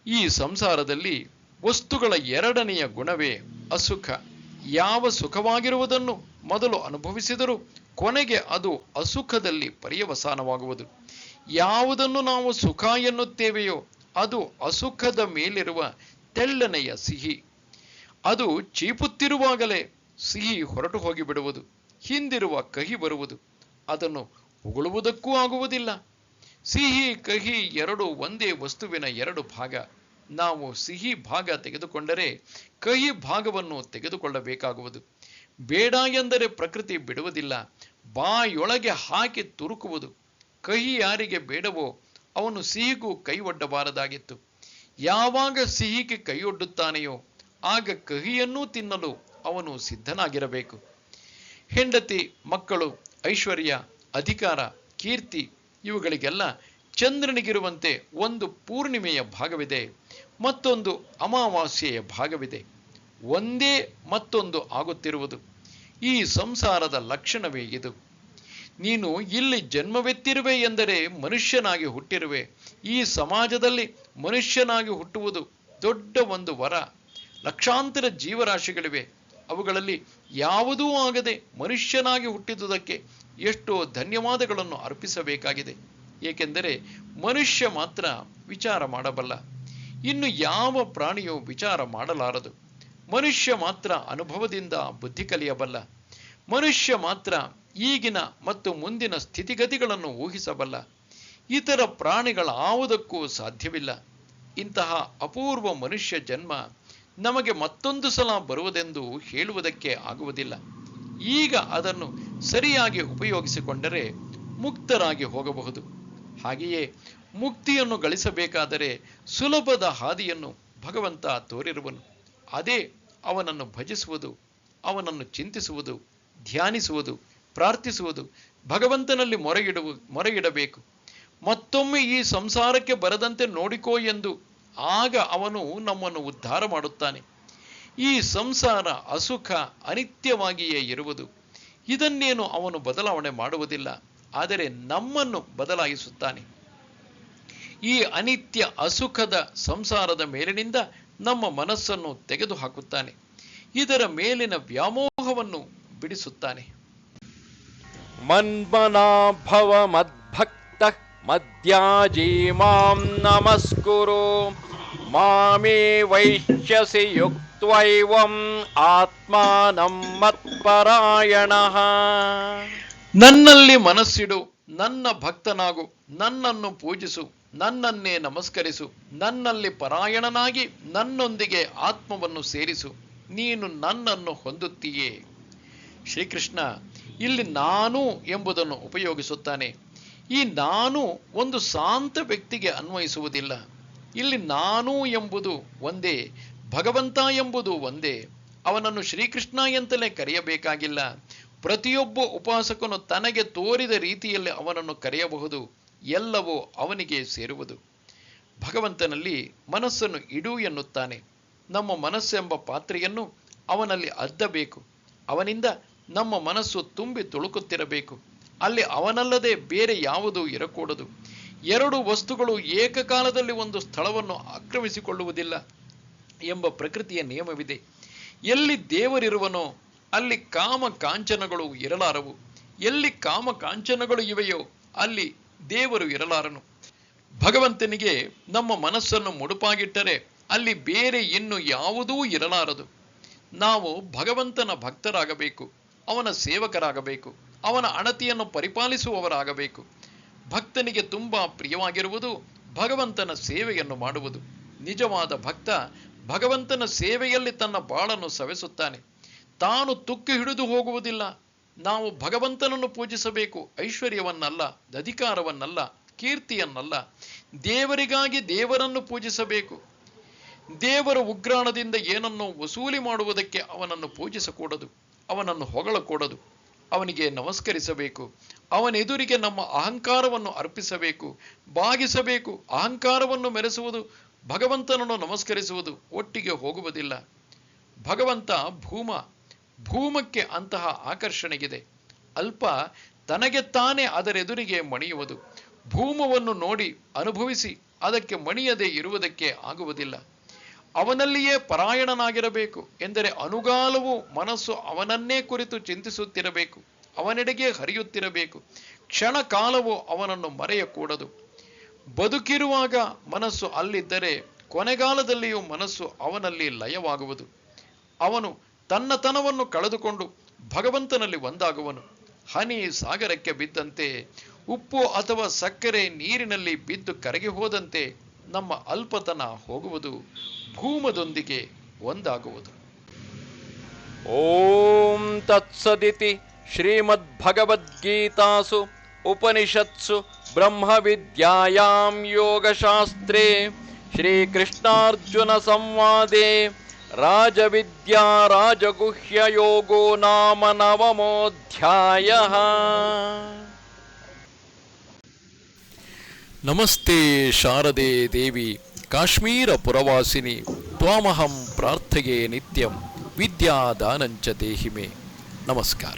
ಈ ಸಂಸಾರದಲ್ಲಿ ವಸ್ತುಗಳ ಎರಡನೆಯ ಗುಣವೇ ಅಸುಖ. ಯಾವ ಸುಖವಾಗಿರುವುದನ್ನು ಮೊದಲು ಅನುಭವಿಸಿದರೂ ಕೊನೆಗೆ ಅದು ಅಸುಖದಲ್ಲಿ ಪರ್ಯವಸಾನವಾಗುವುದು. ಯಾವುದನ್ನು ನಾವು ಸುಖ ಎನ್ನುತ್ತೇವೆಯೋ ಅದು ಅಸುಖದ ಮೇಲಿರುವ ತೆಳ್ಳನೆಯ ಸಿಹಿ. ಅದು ಚೀಪುತ್ತಿರುವಾಗಲೇ ಸಿಹಿ ಹೊರಟು ಹೋಗಿಬಿಡುವುದು. ಹಿಂದಿರುವ ಕಹಿ ಬರುವುದು. ಅದನ್ನು ಉಗುಳುವುದಕ್ಕೂ ಆಗುವುದಿಲ್ಲ. ಸಿಹಿ ಕಹಿ ಎರಡು ಒಂದೇ ವಸ್ತುವಿನ ಎರಡು ಭಾಗ. ನಾವು ಸಿಹಿ ಭಾಗ ತೆಗೆದುಕೊಂಡರೆ ಕಹಿ ಭಾಗವನ್ನು ತೆಗೆದುಕೊಳ್ಳಬೇಕಾಗುವುದು. ಬೇಡ ಎಂದರೆ ಪ್ರಕೃತಿ ಬಿಡುವುದಿಲ್ಲ. ಬಾಯೊಳಗೆ ಹಾಕಿ ತುರುಕುವುದು. ಕಹಿ ಯಾರಿಗೆ ಬೇಡವೋ ಅವನು ಸಿಹಿಗೂ ಕೈ ಒಡ್ಡಬಾರದಾಗಿತ್ತು. ಯಾವಾಗ ಸಿಹಿಗೆ ಕೈಯೊಡ್ಡುತ್ತಾನೆಯೋ ಆಗ ಕಹಿಯನ್ನೂ ತಿನ್ನಲು ಅವನು ಸಿದ್ಧನಾಗಿರಬೇಕು. ಹೆಂಡತಿ, ಮಕ್ಕಳು, ಐಶ್ವರ್ಯ, ಅಧಿಕಾರ, ಕೀರ್ತಿ ಇವುಗಳಿಗೆಲ್ಲ ಚಂದ್ರನಿಗಿರುವಂತೆ ಒಂದು ಪೂರ್ಣಿಮೆಯ ಭಾಗವಿದೆ, ಮತ್ತೊಂದು ಅಮಾವಾಸ್ಯೆಯ ಭಾಗವಿದೆ. ಒಂದೇ ಮತ್ತೊಂದು ಆಗುತ್ತಿರುವುದು. ಈ ಸಂಸಾರದ ಲಕ್ಷಣವೇ ಇದು. ನೀನು ಇಲ್ಲಿ ಜನ್ಮವೆತ್ತಿರುವೆ ಎಂದರೆ ಮನುಷ್ಯನಾಗಿ ಹುಟ್ಟಿರುವೆ. ಈ ಸಮಾಜದಲ್ಲಿ ಮನುಷ್ಯನಾಗಿ ಹುಟ್ಟುವುದು ದೊಡ್ಡ ಒಂದು ವರ. ಲಕ್ಷಾಂತರ ಜೀವರಾಶಿಗಳಿವೆ. ಅವುಗಳಲ್ಲಿ ಯಾವುದೂ ಆಗದೆ ಮನುಷ್ಯನಾಗಿ ಹುಟ್ಟಿದುದಕ್ಕೆ ಎಷ್ಟೋ ಧನ್ಯವಾದಗಳನ್ನು ಅರ್ಪಿಸಬೇಕಾಗಿದೆ. ಏಕೆಂದರೆ ಮನುಷ್ಯ ಮಾತ್ರ ವಿಚಾರ ಮಾಡಬಲ್ಲ. ಇನ್ನು ಯಾವ ಪ್ರಾಣಿಯೂ ವಿಚಾರ ಮಾಡಲಾರದು. ಮನುಷ್ಯ ಮಾತ್ರ ಅನುಭವದಿಂದ ಬುದ್ಧಿ ಕಲಿಯಬಲ್ಲ. ಮನುಷ್ಯ ಮಾತ್ರ ಈಗಿನ ಮತ್ತು ಮುಂದಿನ ಸ್ಥಿತಿಗತಿಗಳನ್ನು ಊಹಿಸಬಲ್ಲ. ಇತರ ಪ್ರಾಣಿಗಳಾವುದಕ್ಕೂ ಸಾಧ್ಯವಿಲ್ಲ. ಇಂತಹ ಅಪೂರ್ವ ಮನುಷ್ಯ ಜನ್ಮ ನಮಗೆ ಮತ್ತೊಂದು ಸಲ ಬರುವುದೆಂದು ಹೇಳುವುದಕ್ಕೆ ಆಗುವುದಿಲ್ಲ. ಈಗ ಅದನ್ನು ಸರಿಯಾಗಿ ಉಪಯೋಗಿಸಿಕೊಂಡರೆ ಮುಕ್ತರಾಗಿ ಹೋಗಬಹುದು. ಹಾಗೆಯೇ ಮುಕ್ತಿಯನ್ನು ಗಳಿಸಬೇಕಾದರೆ ಸುಲಭದ ಹಾದಿಯನ್ನು ಭಗವಂತ ತೋರಿರುವನು. ಅದೇ ಅವನನ್ನು ಭಜಿಸುವುದು, ಅವನನ್ನು ಚಿಂತಿಸುವುದು, ಧ್ಯಾನಿಸುವುದು, ಪ್ರಾರ್ಥಿಸುವುದು, ಭಗವಂತನಲ್ಲಿ ಮೊರೆಯಿಡಬೇಕು. ಮತ್ತೊಮ್ಮೆ ಈ ಸಂಸಾರಕ್ಕೆ ಬರದಂತೆ ನೋಡಿಕೋ ಎಂದು. ಆಗ ಅವನು ನಮ್ಮನ್ನು ಉದ್ಧಾರ ಮಾಡುತ್ತಾನೆ. ಈ ಸಂಸಾರ ಅಸುಖ ಅನಿತ್ಯವಾಗಿಯೇ ಇರುವುದು. ಇದನ್ನೇನು ಅವನು ಬದಲಾವಣೆ ಮಾಡುವುದಿಲ್ಲ, ಆದರೆ ನಮ್ಮನ್ನು ಬದಲಾಯಿಸುತ್ತಾನೆ. ಈ ಅನಿತ್ಯ ಅಸುಖದ ಸಂಸಾರದ ಮೇಲಿನಿಂದ ನಮ್ಮ ಮನಸ್ಸನ್ನು ತೆಗೆದುಹಾಕುತ್ತಾನೆ. ಇದರ ಮೇಲಿನ ವ್ಯಾಮೋಹವನ್ನು ಬಿಡಿಸುತ್ತಾನೆ. ಮನ್ಮನಾ ಭವ ಮದ್ಭಕ್ತ ಮದ್ಯಾಜೀ ಮಾಂ ನಮಸ್ಕುರು ಮಾಮೇ ವೈಶ್ಯಸಿ ಯುಕ್ತ್ವೈವಂ ಆತ್ಮಾನಂ ಮತ್ಪರಾಯಣಃ. ನನ್ನಲ್ಲಿ ಮನಸ್ಸಿಡು, ನನ್ನ ಭಕ್ತನಾಗು, ನನ್ನನ್ನು ಪೂಜಿಸು, ನನ್ನನ್ನೇ ನಮಸ್ಕರಿಸು, ನನ್ನಲ್ಲಿ ಪರಾಯಣನಾಗಿ ನನ್ನೊಂದಿಗೆ ಆತ್ಮವನ್ನು ಸೇರಿಸು, ನೀನು ನನ್ನನ್ನು ಹೊಂದುತ್ತೀಯೇ. ಶ್ರೀಕೃಷ್ಣ ಇಲ್ಲಿ ನಾನು ಎಂಬುದನ್ನು ಉಪಯೋಗಿಸುತ್ತಾನೆ. ಈ ನಾನು ಒಂದು ಶಾಂತ ವ್ಯಕ್ತಿಗೆ ಅನ್ವಯಿಸುವುದಿಲ್ಲ. ಇಲ್ಲಿ ನಾನು ಎಂಬುದು ಒಂದೇ, ಭಗವಂತ ಎಂಬುದು ಒಂದೇ. ಅವನನ್ನು ಶ್ರೀಕೃಷ್ಣ ಎಂತಲೇ ಕರೆಯಬೇಕಾಗಿಲ್ಲ. ಪ್ರತಿಯೊಬ್ಬ ಉಪಾಸಕನು ತನಗೆ ತೋರಿದ ರೀತಿಯಲ್ಲಿ ಅವನನ್ನು ಕರೆಯಬಹುದು. ಎಲ್ಲವೂ ಅವನಿಗೆ ಸೇರುವುದು. ಭಗವಂತನಲ್ಲಿ ಮನಸ್ಸನ್ನು ಇಡು ಎನ್ನುತ್ತಾನೆ. ನಮ್ಮ ಮನಸ್ಸೆಂಬ ಪಾತ್ರೆಯನ್ನು ಅವನಲ್ಲಿ ಅದ್ದಬೇಕು. ಅವನಿಂದ ನಮ್ಮ ಮನಸ್ಸು ತುಂಬಿ ತುಳುಕುತ್ತಿರಬೇಕು. ಅಲ್ಲಿ ಅವನಲ್ಲದೆ ಬೇರೆ ಯಾವುದೂ ಇರಕೂಡದು. ಎರಡು ವಸ್ತುಗಳು ಏಕಕಾಲದಲ್ಲಿ ಒಂದು ಸ್ಥಳವನ್ನು ಆಕ್ರಮಿಸಿಕೊಳ್ಳುವುದಿಲ್ಲ ಎಂಬ ಪ್ರಕೃತಿಯ ನಿಯಮವಿದೆ. ಎಲ್ಲಿ ದೇವರಿರುವನೋ ಅಲ್ಲಿ ಕಾಮ ಕಾಂಚನಗಳು ಇರಲಾರವು. ಎಲ್ಲಿ ಕಾಮ ಕಾಂಚನಗಳು ಇವೆಯೋ ಅಲ್ಲಿ ದೇವರು ಇರಲಾರನು. ಭಗವಂತನಿಗೆ ನಮ್ಮ ಮನಸ್ಸನ್ನು ಮುಡುಪಾಗಿಟ್ಟರೆ ಅಲ್ಲಿ ಬೇರೆ ಇನ್ನು ಯಾವುದೂ ಇರಲಾರದು. ನಾವು ಭಗವಂತನ ಭಕ್ತರಾಗಬೇಕು, ಅವನ ಸೇವಕರಾಗಬೇಕು, ಅವನ ಅಣತಿಯನ್ನು ಪರಿಪಾಲಿಸುವವರಾಗಬೇಕು. ಭಕ್ತನಿಗೆ ತುಂಬ ಪ್ರಿಯವಾಗಿರುವುದು ಭಗವಂತನ ಸೇವೆಯನ್ನು ಮಾಡುವುದು. ನಿಜವಾದ ಭಕ್ತ ಭಗವಂತನ ಸೇವೆಯಲ್ಲಿ ತನ್ನ ಬಾಳನ್ನು ಸವೆಸುತ್ತಾನೆ. ತಾನು ತುಕ್ಕು ಹಿಡಿದು ಹೋಗುವುದಿಲ್ಲ. ನಾವು ಭಗವಂತನನ್ನು ಪೂಜಿಸಬೇಕು, ಐಶ್ವರ್ಯವನ್ನಲ್ಲ, ಅಧಿಕಾರವನ್ನಲ್ಲ, ಕೀರ್ತಿಯನ್ನಲ್ಲ. ದೇವರಿಗಾಗಿ ದೇವರನ್ನು ಪೂಜಿಸಬೇಕು. ದೇವರ ಉಗ್ರಾಣದಿಂದ ಏನನ್ನೋ ವಸೂಲಿ ಮಾಡುವುದಕ್ಕೆ ಅವನನ್ನು ಪೂಜಿಸಕೂಡದು, ಅವನನ್ನು ಹೊಗಳಕೂಡದು. ಅವನಿಗೆ ನಮಸ್ಕರಿಸಬೇಕು. ಅವನೆದುರಿಗೆ ನಮ್ಮ ಅಹಂಕಾರವನ್ನು ಅರ್ಪಿಸಬೇಕು, ಬಾಗಿಸಬೇಕು. ಅಹಂಕಾರವನ್ನು ಮೆರೆಸುವುದು, ಭಗವಂತನನ್ನು ನಮಸ್ಕರಿಸುವುದು ಒಟ್ಟಿಗೆ ಹೋಗುವುದಿಲ್ಲ. ಭಗವಂತ ಭೂಮಕ್ಕೆ ಅಂತಹ ಆಕರ್ಷಣೆಗಿದೆ. ಅಲ್ಪ ತನಗೆ ತಾನೇ ಅದರೆದುರಿಗೆ ಮಣಿಯುವುದು. ಭೂಮವನ್ನು ನೋಡಿ ಅನುಭವಿಸಿ ಅದಕ್ಕೆ ಮಣಿಯದೆ ಇರುವುದಕ್ಕೆ ಆಗುವುದಿಲ್ಲ. ಅವನಲ್ಲಿಯೇ ಪರಾಯಣನಾಗಿರಬೇಕು ಎಂದರೆ ಅನುಗಾಲವೂ ಮನಸ್ಸು ಅವನನ್ನೇ ಕುರಿತು ಚಿಂತಿಸುತ್ತಿರಬೇಕು, ಅವನೆಡೆಗೆ ಹರಿಯುತ್ತಿರಬೇಕು. ಕ್ಷಣ ಕಾಲವೂ ಅವನನ್ನು ಮರೆಯಕೂಡದು. ಬದುಕಿರುವಾಗ ಮನಸ್ಸು ಅಲ್ಲಿದ್ದರೆ ಕೊನೆಗಾಲದಲ್ಲಿಯೂ ಮನಸ್ಸು ಅವನಲ್ಲಿ ಲಯವಾಗುವುದು. ಅವನು ತನ್ನತನವನ್ನು ಕಳೆದುಕೊಂಡು ಭಗವಂತನಲ್ಲಿ ಒಂದಾಗುವನು. ಹನಿ ಸಾಗರಕ್ಕೆ ಬಿದ್ದಂತೆ, ಉಪ್ಪು ಅಥವಾ ಸಕ್ಕರೆ ನೀರಿನಲ್ಲಿ ಬಿದ್ದು ಕರಗಿ ಹೋದಂತೆ ನಮ್ಮ ಅಲ್ಪತನ ಹೋಗುವುದು, ಭೂಮದೊಂದಿಗೆ ಒಂದಾಗುವುದು. ಓಂ ತತ್ಸದಿತಿ ಶ್ರೀಮದ್ಭಗವದ್ಗೀತಾಸು ಉಪನಿಷತ್ಸು ಬ್ರಹ್ಮವಿದ್ಯಾಯಾಂ ಯೋಗಶಾಸ್ತ್ರೇ ಶ್ರೀಕೃಷ್ಣಾರ್ಜುನ ಸಂವಾದೇ ರಾಜವಿದ್ಯಾ ರಾಜಗುಹ್ಯ ಯೋಗೋ ನಾಮ ನವಮೋಧ್ಯಾಯಃ. ನಮಸ್ತೆ ಶಾರದೆ ದೇವಿ ಕಾಶ್ಮೀರ ಪುರವಾಸಿನಿ ತ್ವಾಮಹಂ ಪ್ರಾರ್ಥೆಯೇ ನಿತ್ಯಂ ವಿದ್ಯಾದಾನಂಚ ದೇಹಿಮೆ. ನಮಸ್ಕಾರ.